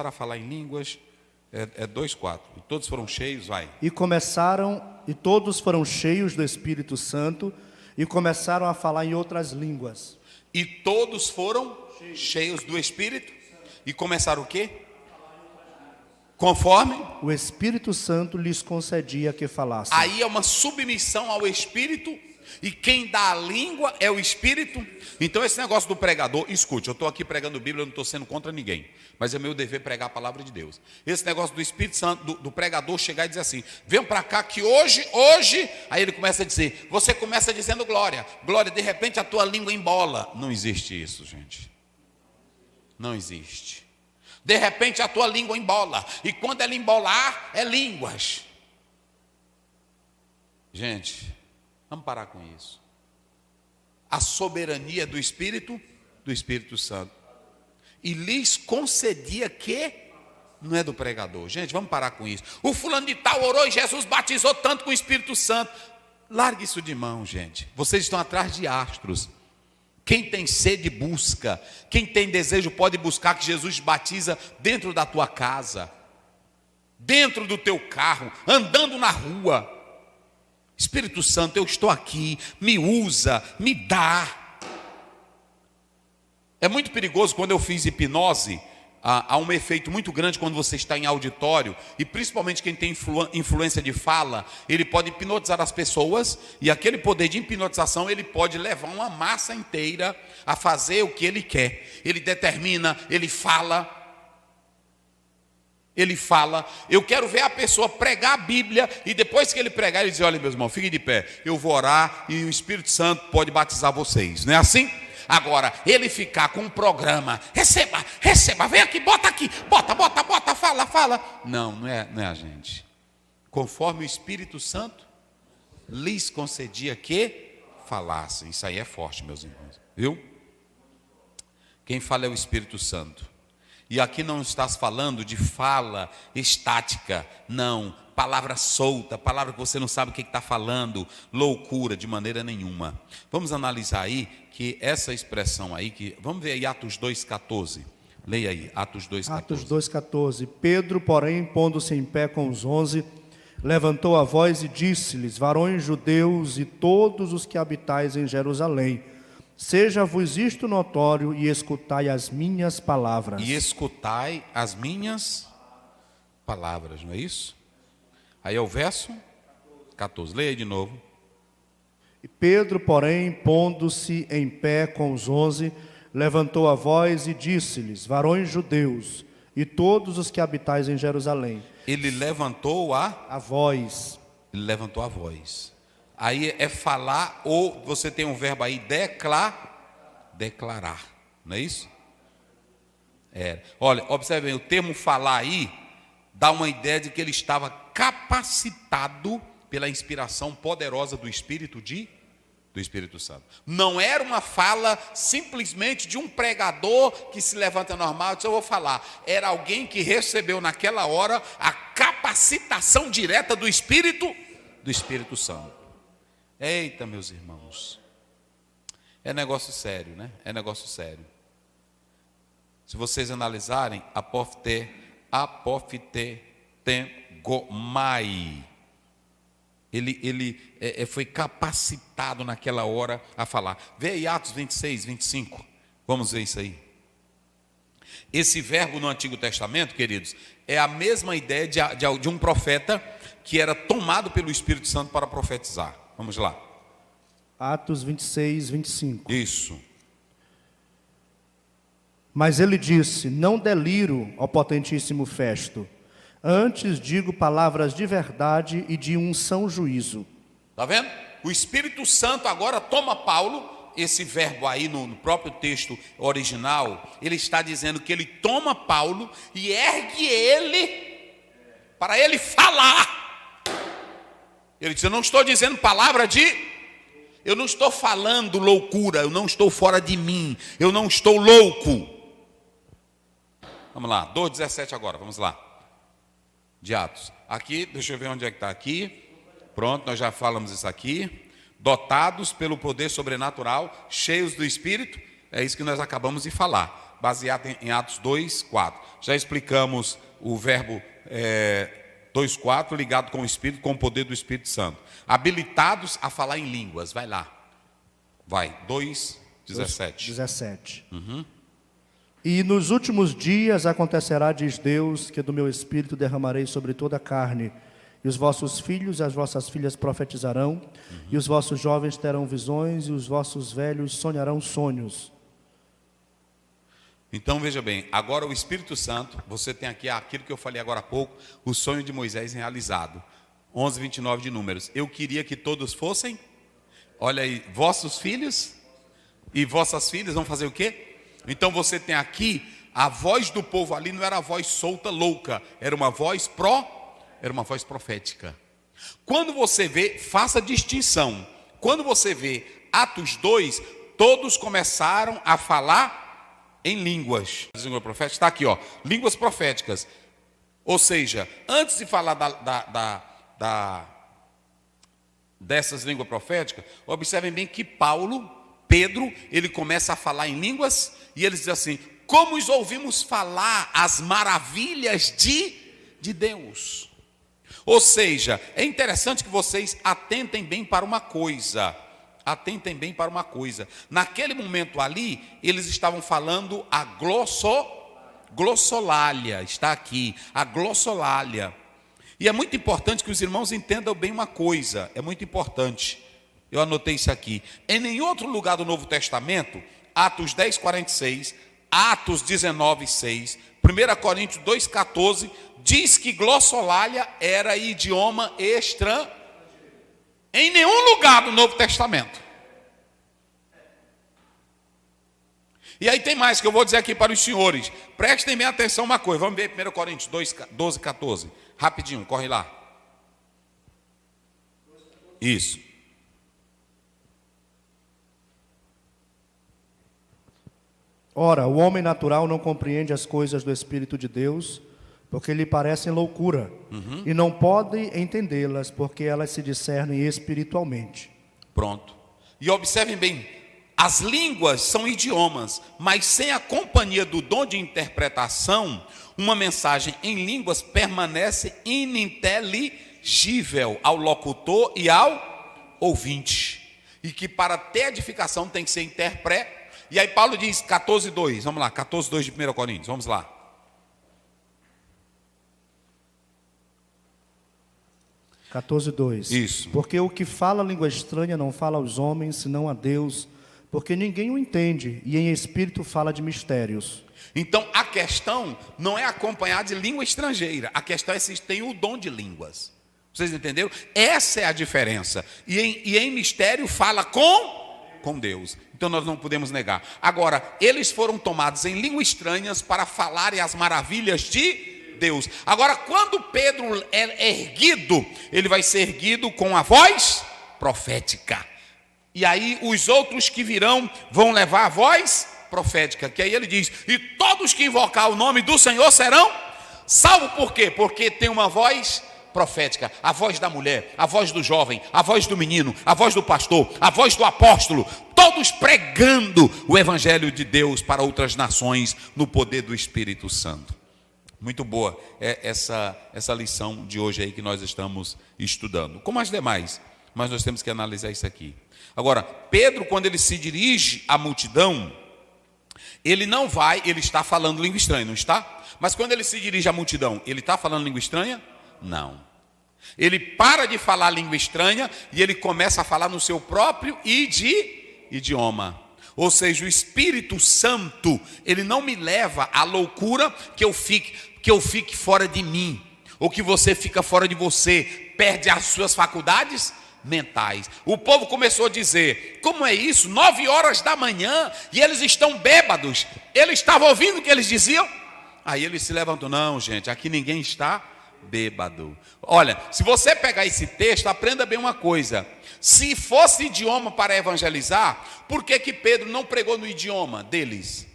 a falar em línguas, 2:4. E todos foram cheios, vai. E todos foram cheios do Espírito Santo e começaram a falar em outras línguas. E todos foram cheios do Espírito e começaram o quê? Conforme o Espírito Santo lhes concedia que falassem. Aí é uma submissão ao Espírito, e quem dá a língua é o Espírito. Então esse negócio do pregador, escute, eu estou aqui pregando Bíblia, eu não estou sendo contra ninguém, mas é meu dever pregar a palavra de Deus. Esse negócio do Espírito Santo, do pregador chegar e dizer assim: vem para cá que hoje, aí ele começa a dizer, você começa dizendo glória, de repente a tua língua embola. Não existe isso, gente. Não existe. De repente a tua língua embola, e quando ela embolar, é línguas. Gente, vamos parar com isso. A soberania do Espírito Santo. E lhes concedia que não é do pregador. Gente, vamos parar com isso. O fulano de tal orou e Jesus batizou tanto com o Espírito Santo. Largue isso de mão, gente. Vocês estão atrás de astros. Quem tem sede, busca. Quem tem desejo, pode buscar que Jesus batiza dentro da tua casa, dentro do teu carro, andando na rua. Espírito Santo, eu estou aqui, me usa, me dá. É muito perigoso quando eu fiz hipnose, há um efeito muito grande quando você está em auditório, e principalmente quem tem influência de fala, ele pode hipnotizar as pessoas, e aquele poder de hipnotização, ele pode levar uma massa inteira a fazer o que ele quer. Ele determina, ele fala. Eu quero ver a pessoa pregar a Bíblia, e depois que ele pregar, ele diz: olha, meus irmãos, fiquem de pé, eu vou orar e o Espírito Santo pode batizar vocês. Não é assim? Agora, ele ficar com um programa, receba, vem aqui, bota, fala. Não é a gente. Conforme o Espírito Santo lhes concedia que falassem. Isso aí é forte, meus irmãos, viu? Quem fala é o Espírito Santo. E aqui não estás falando de fala estática, não, palavra solta, palavra que você não sabe o que está falando, loucura, de maneira nenhuma. Vamos analisar aí que essa expressão aí, vamos ver aí Atos 2,14. Leia aí, Atos 2,14. Atos 2,14. Pedro, porém, pondo-se em pé com os 11, levantou a voz e disse-lhes: varões judeus e todos os que habitais em Jerusalém, Seja-vos isto notório e escutai as minhas palavras. E escutai as minhas palavras, não é isso? Aí é o verso 14. Leia aí de novo. E Pedro, porém, pondo-se em pé com os 11, levantou a voz e disse-lhes: varões judeus, e todos os que habitais em Jerusalém. Ele levantou a voz. Ele levantou a voz. Aí é falar, ou você tem um verbo aí, declarar, não é isso? Olha, observe bem, o termo falar aí dá uma ideia de que ele estava capacitado pela inspiração poderosa do Espírito Santo. Não era uma fala simplesmente de um pregador que se levanta normal e diz: eu vou falar. Era alguém que recebeu naquela hora a capacitação direta do Espírito Santo. Eita, meus irmãos, é negócio sério, né? É negócio sério. Se vocês analisarem, apofitengomai, ele foi capacitado naquela hora a falar. Vê aí Atos 26, 25, vamos ver isso aí. Esse verbo no Antigo Testamento, queridos, é a mesma ideia de um profeta que era tomado pelo Espírito Santo para profetizar. Vamos lá. Atos 26, 25. Isso. Mas ele disse: não deliro, ó potentíssimo Festo, antes digo palavras de verdade e de um são juízo. Está vendo? O Espírito Santo agora toma Paulo. Esse verbo aí no próprio texto original, ele está dizendo que ele toma Paulo e ergue ele para ele falar. Ele diz: eu não estou dizendo eu não estou falando loucura, eu não estou fora de mim, eu não estou louco. Vamos lá, 2:17 agora, vamos lá. De Atos. Aqui, deixa eu ver onde é que está aqui. Pronto, nós já falamos isso aqui. Dotados pelo poder sobrenatural, cheios do Espírito, é isso que nós acabamos de falar, baseado em Atos 2:4. Já explicamos o verbo 2:4 ligado com o Espírito, com o poder do Espírito Santo. Habilitados a falar em línguas, vai lá. Vai, 2:17. 17. Uhum. E nos últimos dias acontecerá, diz Deus, que do meu Espírito derramarei sobre toda a carne. E os vossos filhos e as vossas filhas profetizarão, e os vossos jovens terão visões, e os vossos velhos sonharão sonhos. Então veja bem, agora o Espírito Santo, você tem aqui aquilo que eu falei agora há pouco, o sonho de Moisés realizado. 11:29 de Números. Eu queria que todos fossem, olha aí, vossos filhos e vossas filhas vão fazer o quê? Então você tem aqui, a voz do povo ali não era a voz solta, louca, era uma voz profética. Quando você vê, faça distinção. Quando você vê Atos 2, todos começaram a falar em línguas. A língua profética está aqui, ó, línguas proféticas. Ou seja, antes de falar dessas línguas proféticas, observem bem que Pedro, ele começa a falar em línguas e ele diz assim: como os ouvimos falar as maravilhas de Deus. Ou seja, é interessante que vocês atentem bem para uma coisa. Naquele momento ali, eles estavam falando a glossolalia, está aqui, a glossolalia. E é muito importante que os irmãos entendam bem uma coisa, é muito importante. Eu anotei isso aqui. Em nenhum outro lugar do Novo Testamento, Atos 10:46, Atos 19:6, 1 Coríntios 2:14, diz que glossolalia era idioma estrangeiro. Em nenhum lugar do Novo Testamento. E aí tem mais que eu vou dizer aqui para os senhores. Prestem bem atenção uma coisa. Vamos ver 1 Coríntios 12:14. Rapidinho, corre lá. Isso. Ora, o homem natural não compreende as coisas do Espírito de Deus, porque lhe parecem loucura, e não pode entendê-las, porque elas se discernem espiritualmente. Pronto. E observem bem, as línguas são idiomas, mas sem a companhia do dom de interpretação, uma mensagem em línguas permanece ininteligível ao locutor e ao ouvinte. e que para ter edificação tem que ser interprete. E aí Paulo diz 14:2, vamos lá, 14:2 de 1 Coríntios, vamos lá. 14:2. Isso. Porque o que fala língua estranha não fala aos homens, senão a Deus, porque ninguém o entende, e em espírito fala de mistérios. Então a questão não é acompanhar de língua estrangeira, a questão é se tem o dom de línguas. Vocês entenderam? Essa é a diferença. E em mistério fala com Deus. Então nós não podemos negar. Agora, eles foram tomados em línguas estranhas para falarem as maravilhas de Deus. Agora, quando Pedro é erguido, ele vai ser erguido com a voz profética. E aí os outros que virão vão levar a voz profética. Que aí ele diz: e todos que invocar o nome do Senhor serão salvos. Por quê? Porque tem uma voz profética, a voz da mulher, a voz do jovem, a voz do menino, a voz do pastor, a voz do apóstolo, todos pregando o evangelho de Deus para outras nações no poder do Espírito Santo. Muito boa essa lição de hoje aí que nós estamos estudando, como as demais, mas nós temos que analisar isso aqui. Agora, Pedro, quando ele se dirige à multidão, ele está falando língua estranha, não está? Mas quando ele se dirige à multidão, ele está falando língua estranha? Não. Ele para de falar língua estranha e ele começa a falar no seu próprio idioma. Ou seja, o Espírito Santo, ele não me leva à loucura que eu fique fora de mim, ou que você fica fora de você, perde as suas faculdades mentais. O povo começou a dizer: como é isso? 9 horas da manhã e eles estão bêbados. Ele estava ouvindo o que eles diziam? Aí ele se levantou: não, gente, aqui ninguém está bêbado. Olha, se você pegar esse texto, aprenda bem uma coisa: se fosse idioma para evangelizar, por que Pedro não pregou no idioma deles?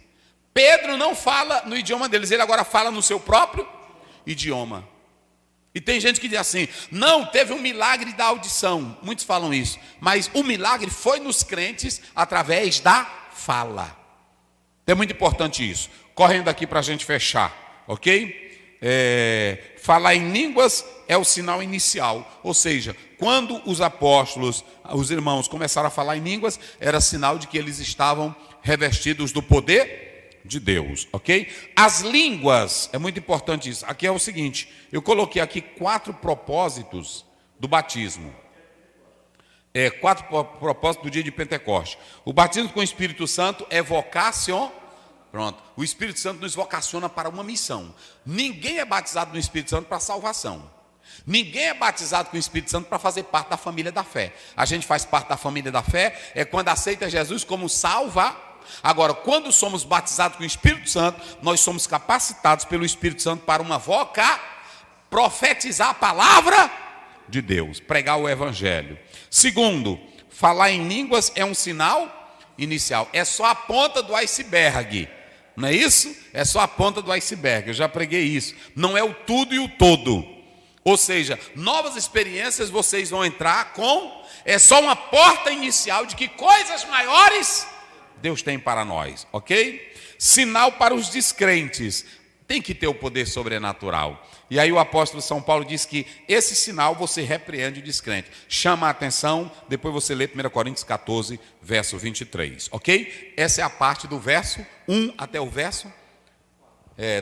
Pedro não fala no idioma deles, ele agora fala no seu próprio idioma. E tem gente que diz assim: não, teve um milagre da audição. Muitos falam isso, mas o milagre foi nos crentes através da fala. É muito importante isso. Correndo aqui para a gente fechar, ok? Falar em línguas é o sinal inicial, ou seja, quando os apóstolos, os irmãos começaram a falar em línguas, era sinal de que eles estavam revestidos do poder de Deus, ok? As línguas, é muito importante isso. Aqui é o seguinte, eu coloquei aqui 4 propósitos do batismo. 4 propósitos do dia de Pentecostes. O batismo com o Espírito Santo é vocação. Pronto, o Espírito Santo nos vocaciona para uma missão. Ninguém é batizado no Espírito Santo para salvação. Ninguém é batizado com o Espírito Santo para fazer parte da família da fé. A gente faz parte da família da fé quando aceita Jesus como Salvador. Agora, quando somos batizados com o Espírito Santo, nós somos capacitados pelo Espírito Santo para uma profetizar a palavra de Deus, pregar o evangelho. Segundo, falar em línguas é um sinal inicial. É só a ponta do iceberg. Não é isso? É só a ponta do iceberg. Eu já preguei isso. Não é o tudo e o todo. Ou seja, novas experiências vocês vão entrar com... É só uma porta inicial de que coisas maiores Deus tem para nós, ok? Sinal para os descrentes. Tem que ter o poder sobrenatural. E aí o apóstolo São Paulo diz que esse sinal você repreende o descrente. Chama a atenção, depois você lê 1 Coríntios 14, verso 23, ok? Essa é a parte do verso 1 até o verso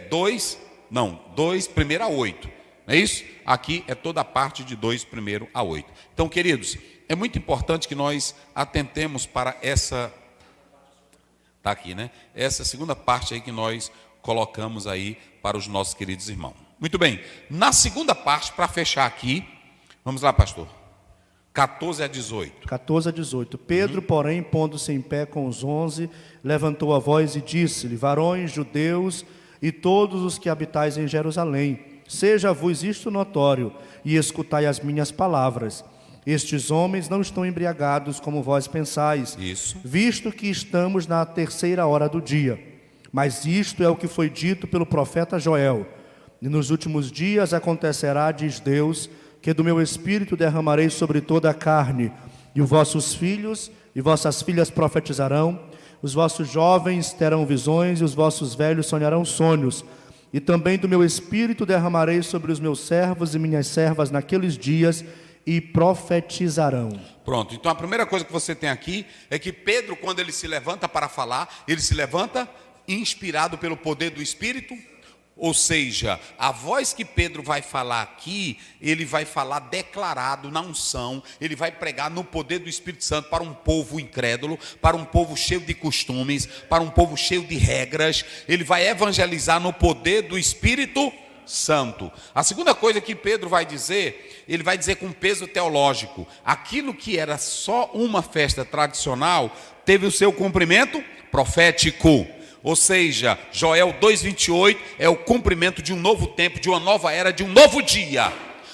2 primeiro a 8. Não é isso? Aqui é toda a parte de 2 primeiro a 8. Então, queridos, é muito importante que nós atentemos para essa... Está aqui, né? Essa segunda parte aí que nós colocamos aí para os nossos queridos irmãos. Muito bem, na segunda parte, para fechar aqui, vamos lá, pastor, 14 a 18. 14 a 18. Pedro, porém, pondo-se em pé com os 11, levantou a voz e disse-lhe: varões, judeus e todos os que habitais em Jerusalém, seja-vos isto notório, e escutai as minhas palavras. Estes homens não estão embriagados como vós pensais, isso, visto que estamos na 3ª hora do dia. Mas isto é o que foi dito pelo profeta Joel. E nos últimos dias acontecerá, diz Deus, que do meu espírito derramarei sobre toda a carne, e os vossos filhos e vossas filhas profetizarão, os vossos jovens terão visões, e os vossos velhos sonharão sonhos. E também do meu espírito derramarei sobre os meus servos e minhas servas naqueles dias, e profetizarão. Pronto, então a primeira coisa que você tem aqui é que Pedro, quando ele se levanta para falar, ele se levanta inspirado pelo poder do Espírito. Ou seja, a voz que Pedro vai falar aqui, ele vai falar declarado na unção, ele vai pregar no poder do Espírito Santo para um povo incrédulo, para um povo cheio de costumes, para um povo cheio de regras. Ele vai evangelizar no poder do Espírito Santo. A segunda coisa que Pedro vai dizer, ele vai dizer com peso teológico: aquilo que era só uma festa tradicional, teve o seu cumprimento profético. Ou seja, Joel 2,28 é o cumprimento de um novo tempo, de uma nova era, de um novo dia.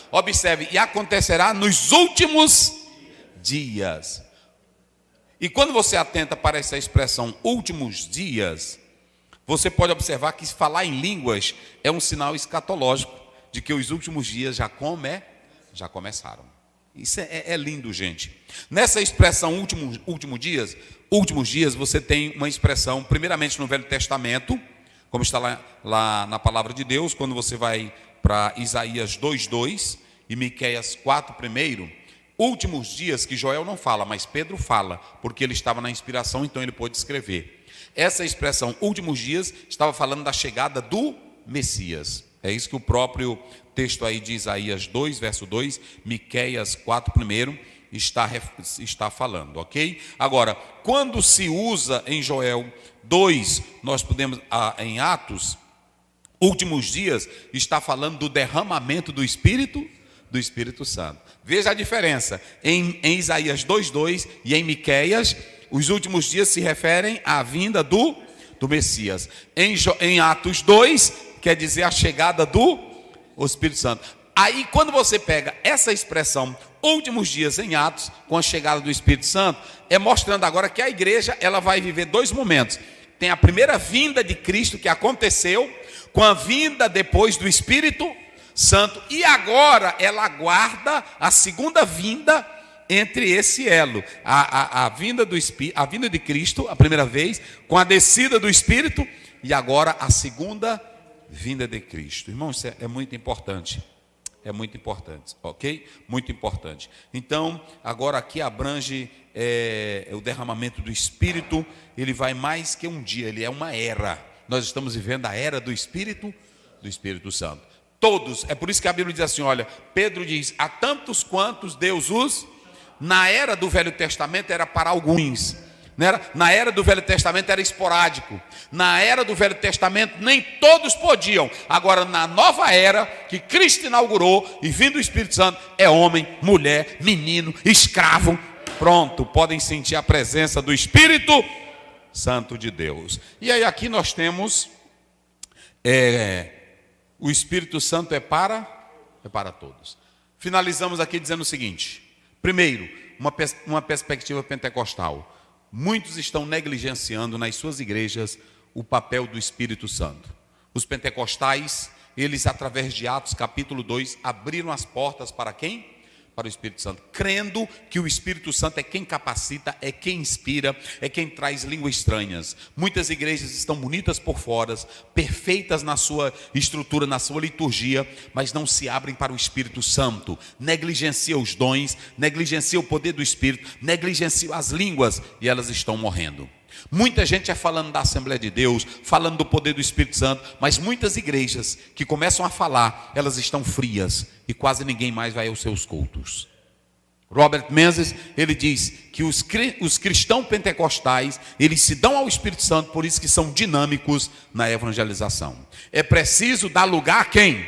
Observe, e acontecerá nos últimos dias. E quando você atenta para essa expressão últimos dias, você pode observar que falar em línguas é um sinal escatológico de que os últimos dias já começaram. Isso é lindo, gente. Nessa expressão últimos dias, você tem uma expressão, primeiramente no Velho Testamento, como está lá na palavra de Deus, quando você vai para Isaías 2:2 e Miqueias 4:1, últimos dias, que Joel não fala, mas Pedro fala, porque ele estava na inspiração, então ele pôde escrever. Essa expressão, últimos dias, estava falando da chegada do Messias. É isso que o próprio texto aí de Isaías 2, verso 2, Miqueias 4:1, está falando, ok? Agora, quando se usa em Joel 2, nós podemos, em Atos, últimos dias, está falando do derramamento do Espírito Santo. Veja a diferença, em Isaías 2:2 e em Miqueias, os últimos dias se referem à vinda do Messias. Em Atos 2, quer dizer a chegada do Espírito Santo. Aí, quando você pega essa expressão, últimos dias em Atos, com a chegada do Espírito Santo, é mostrando agora que a igreja, ela vai viver dois momentos. Tem a primeira vinda de Cristo, que aconteceu, com a vinda depois do Espírito Santo, e agora ela aguarda a segunda vinda entre esse elo, a vinda de Cristo, a primeira vez, com a descida do Espírito, e agora a segunda vinda de Cristo. Irmão, isso é muito importante. É muito importante, ok? Muito importante. Então, agora aqui abrange o derramamento do Espírito. Ele vai mais que um dia, ele é uma era. Nós estamos vivendo a era do Espírito Santo. Todos, é por isso que a Bíblia diz assim, olha, Pedro diz, a tantos quantos Deus os... Na era do Velho Testamento era para alguns. Na era do Velho Testamento era esporádico. Na era do Velho Testamento nem todos podiam. Agora na nova era que Cristo inaugurou e vindo o Espírito Santo, é homem, mulher, menino, escravo, pronto, podem sentir a presença do Espírito Santo de Deus. E aí aqui nós temos o Espírito Santo é para todos. Finalizamos aqui dizendo o seguinte: primeiro, uma perspectiva pentecostal. Muitos estão negligenciando nas suas igrejas o papel do Espírito Santo. Os pentecostais, eles através de Atos capítulo 2, abriram as portas para quem? Para o Espírito Santo, crendo que o Espírito Santo é quem capacita, é quem inspira, é quem traz línguas estranhas. Muitas igrejas estão bonitas por fora, perfeitas na sua estrutura, na sua liturgia, mas não se abrem para o Espírito Santo. Negligenciam os dons, negligenciam o poder do Espírito, negligenciam as línguas e elas estão morrendo. Muita gente é falando da Assembleia de Deus, falando do poder do Espírito Santo, mas muitas igrejas que começam a falar, elas estão frias e quase ninguém mais vai aos seus cultos. Robert Menzies, ele diz que os cristãos pentecostais, eles se dão ao Espírito Santo, por isso que são dinâmicos na evangelização. É preciso dar lugar a quem?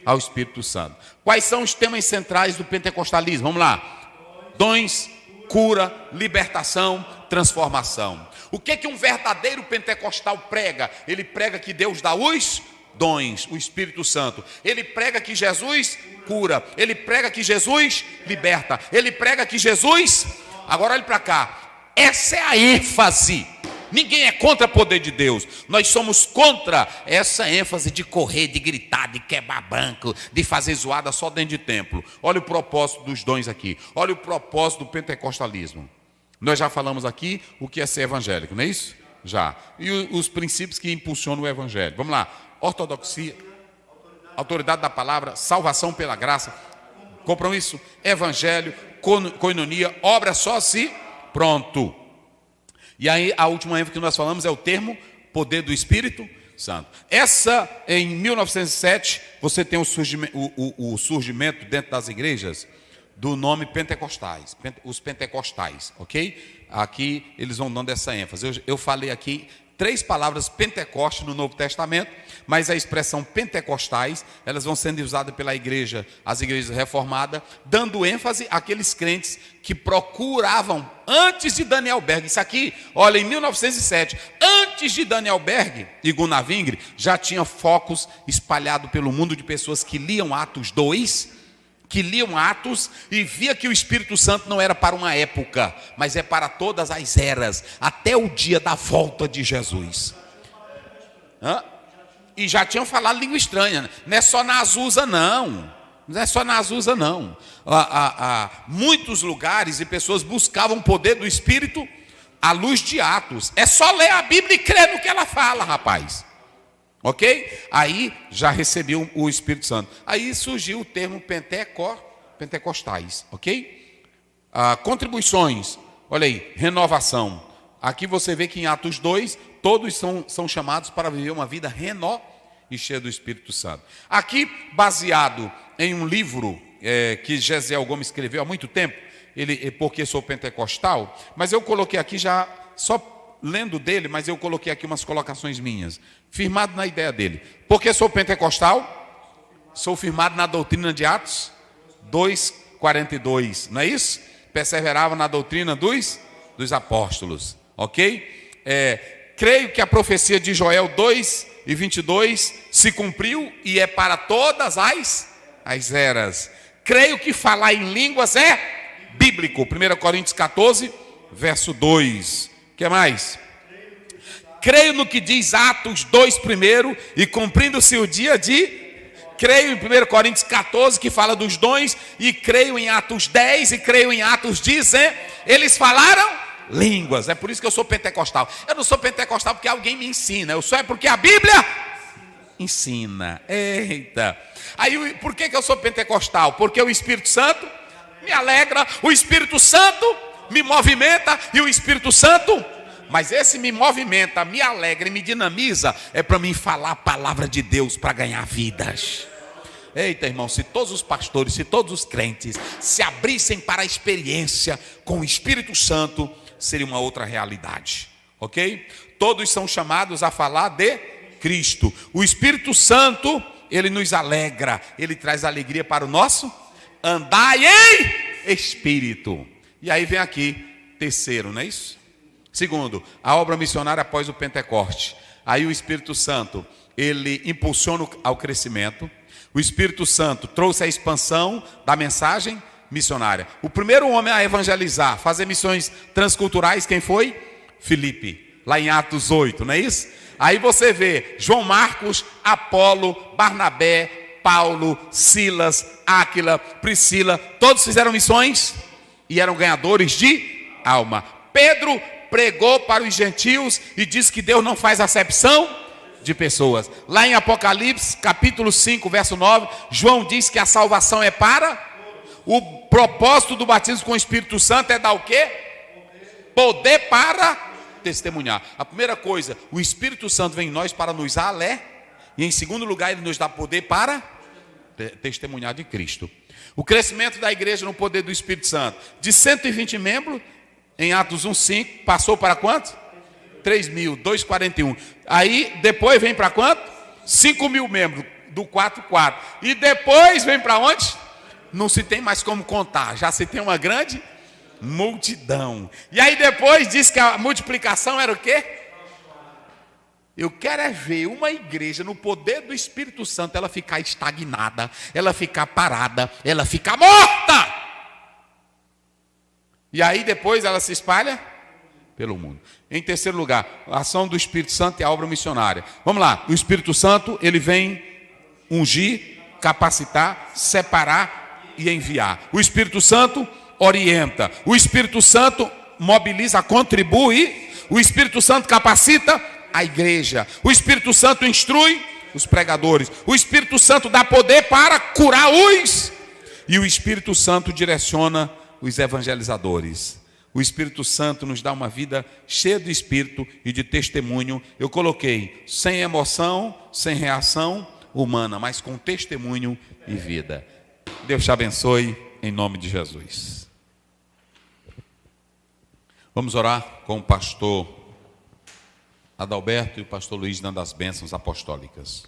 Ao Espírito Santo. Quais são os temas centrais do pentecostalismo? Vamos lá. Dons, cura, libertação, transformação. O que um verdadeiro pentecostal prega? Ele prega que Deus dá os dons, o Espírito Santo. Ele prega que Jesus cura. Ele prega que Jesus liberta. Ele prega que Jesus... Agora olhe para cá. Essa é a ênfase. Ninguém é contra o poder de Deus. Nós somos contra essa ênfase de correr, de gritar, de quebrar banco, de fazer zoada só dentro de templo. Olha o propósito dos dons aqui. Olha o propósito do pentecostalismo. Nós já falamos aqui o que é ser evangélico, não é isso? Já. E os princípios que impulsionam o evangelho. Vamos lá. Ortodoxia, autoridade da palavra, salvação pela graça, Compromisso, evangelho, coinonia, obra só se pronto. E aí a última ênfase que nós falamos é o termo poder do Espírito Santo. Essa, em 1907, você tem o surgimento dentro das igrejas do nome pentecostais, os pentecostais, ok? Aqui eles vão dando essa ênfase. Eu falei aqui 3 palavras Pentecoste no Novo Testamento, mas a expressão pentecostais, elas vão sendo usadas pela igreja, as igrejas reformadas, dando ênfase àqueles crentes que procuravam, antes de Daniel Berg, isso aqui, olha, em 1907, antes de Daniel Berg e Gunnar Wingre, já tinha focos espalhados pelo mundo de pessoas que liam Atos 2, que liam Atos e via que o Espírito Santo não era para uma época, mas é para todas as eras, até o dia da volta de Jesus. E já tinham falado língua estranha, não é só na Azusa não, não é só na Azusa não. Muitos lugares e pessoas buscavam o poder do Espírito à luz de Atos. É só ler a Bíblia e crer no que ela fala, rapaz. Ok? Aí já recebeu o Espírito Santo. Aí surgiu o termo pentecostais. Ok? Contribuições. Olha aí, renovação. Aqui você vê que em Atos 2, todos são chamados para viver uma vida e cheia do Espírito Santo. Aqui, baseado em um livro que Gesiel Gomes escreveu há muito tempo, porque sou pentecostal, mas eu coloquei aqui já, só lendo dele, mas eu coloquei aqui umas colocações minhas, firmado na ideia dele. Porque sou pentecostal, sou firmado na doutrina de Atos 2:42, não é isso? Perseverava na doutrina dos apóstolos, ok? Creio que a profecia de Joel 2:22 se cumpriu e é para todas as eras. Creio que falar em línguas é bíblico. 1 Coríntios 14, verso 2. O que mais? Creio no que diz Atos 2 primeiro, e cumprindo-se o dia de... Creio em 1 Coríntios 14, que fala dos dons, e creio em Atos 10, e creio em Atos 10, eles falaram línguas. É por isso que eu sou pentecostal. Eu não sou pentecostal porque alguém me ensina, eu sou porque a Bíblia ensina. Eita! Aí, por que eu sou pentecostal? Porque o Espírito Santo me alegra, o Espírito Santo me movimenta, e o Espírito Santo, mas esse me movimenta, me alegra e me dinamiza, é para mim falar a palavra de Deus para ganhar vidas. Eita, irmão, se todos os pastores, se todos os crentes se abrissem para a experiência com o Espírito Santo, seria uma outra realidade, ok? Todos são chamados a falar de Cristo. O Espírito Santo, ele nos alegra, ele traz alegria para o nosso andar em Espírito. E aí vem aqui, terceiro, não é isso? Segundo, a obra missionária após o Pentecoste. Aí o Espírito Santo, ele impulsiona ao crescimento. O Espírito Santo trouxe a expansão da mensagem missionária. O primeiro homem a evangelizar, fazer missões transculturais, quem foi? Filipe, lá em Atos 8, não é isso? Aí você vê João Marcos, Apolo, Barnabé, Paulo, Silas, Áquila, Priscila, todos fizeram missões e eram ganhadores de alma. Pedro pregou para os gentios e disse que Deus não faz acepção de pessoas. Lá em Apocalipse, capítulo 5, verso 9, João diz que a salvação é para... O propósito do batismo com o Espírito Santo é dar o quê? Poder para testemunhar. A primeira coisa, o Espírito Santo vem em nós para nos alegrar. E em segundo lugar, ele nos dá poder para testemunhar de Cristo. O crescimento da igreja no poder do Espírito Santo, de 120 membros, em Atos 1:5, passou para quanto? 3.000, 241. Aí, depois vem para quanto? 5.000 membros, do 4:4. E depois vem para onde? Não se tem mais como contar, já se tem uma grande multidão. E aí depois diz que a multiplicação era o quê? Eu quero é ver uma igreja no poder do Espírito Santo, ela ficar estagnada, ela ficar parada, ela ficar morta. E aí depois ela se espalha pelo mundo. Em terceiro lugar, a ação do Espírito Santo e a obra missionária. Vamos lá, o Espírito Santo, ele vem ungir, capacitar, separar e enviar. O Espírito Santo orienta, o Espírito Santo mobiliza, contribui, o Espírito Santo capacita a igreja, o Espírito Santo instrui os pregadores, o Espírito Santo dá poder para curar os E o Espírito Santo direciona os evangelizadores. O Espírito Santo nos dá uma vida cheia de Espírito e de testemunho. Eu coloquei sem emoção, sem reação humana, mas com testemunho e vida. Deus te abençoe, em nome de Jesus. Vamos orar com o pastor Adalberto e o pastor Luiz dando as bênçãos apostólicas.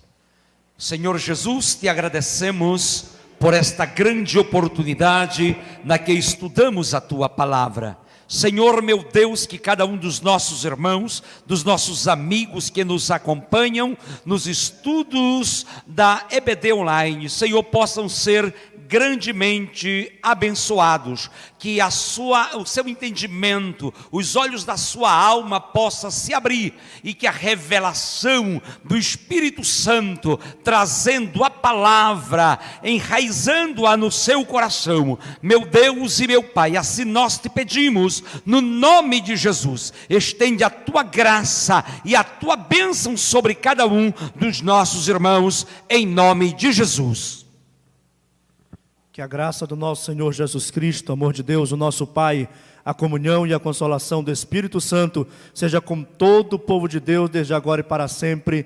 Senhor Jesus, te agradecemos por esta grande oportunidade na que estudamos a Tua Palavra. Senhor meu Deus, que cada um dos nossos irmãos, dos nossos amigos que nos acompanham nos estudos da EBD Online, Senhor, possam ser grandemente abençoados, que o seu entendimento, os olhos da sua alma possam se abrir e que a revelação do Espírito Santo, trazendo a palavra, enraizando-a no seu coração, meu Deus e meu Pai, assim nós te pedimos, no nome de Jesus, estende a tua graça e a tua bênção sobre cada um dos nossos irmãos, em nome de Jesus. Que a graça do nosso Senhor Jesus Cristo, o amor de Deus, o nosso Pai, a comunhão e a consolação do Espírito Santo, seja com todo o povo de Deus, desde agora e para sempre.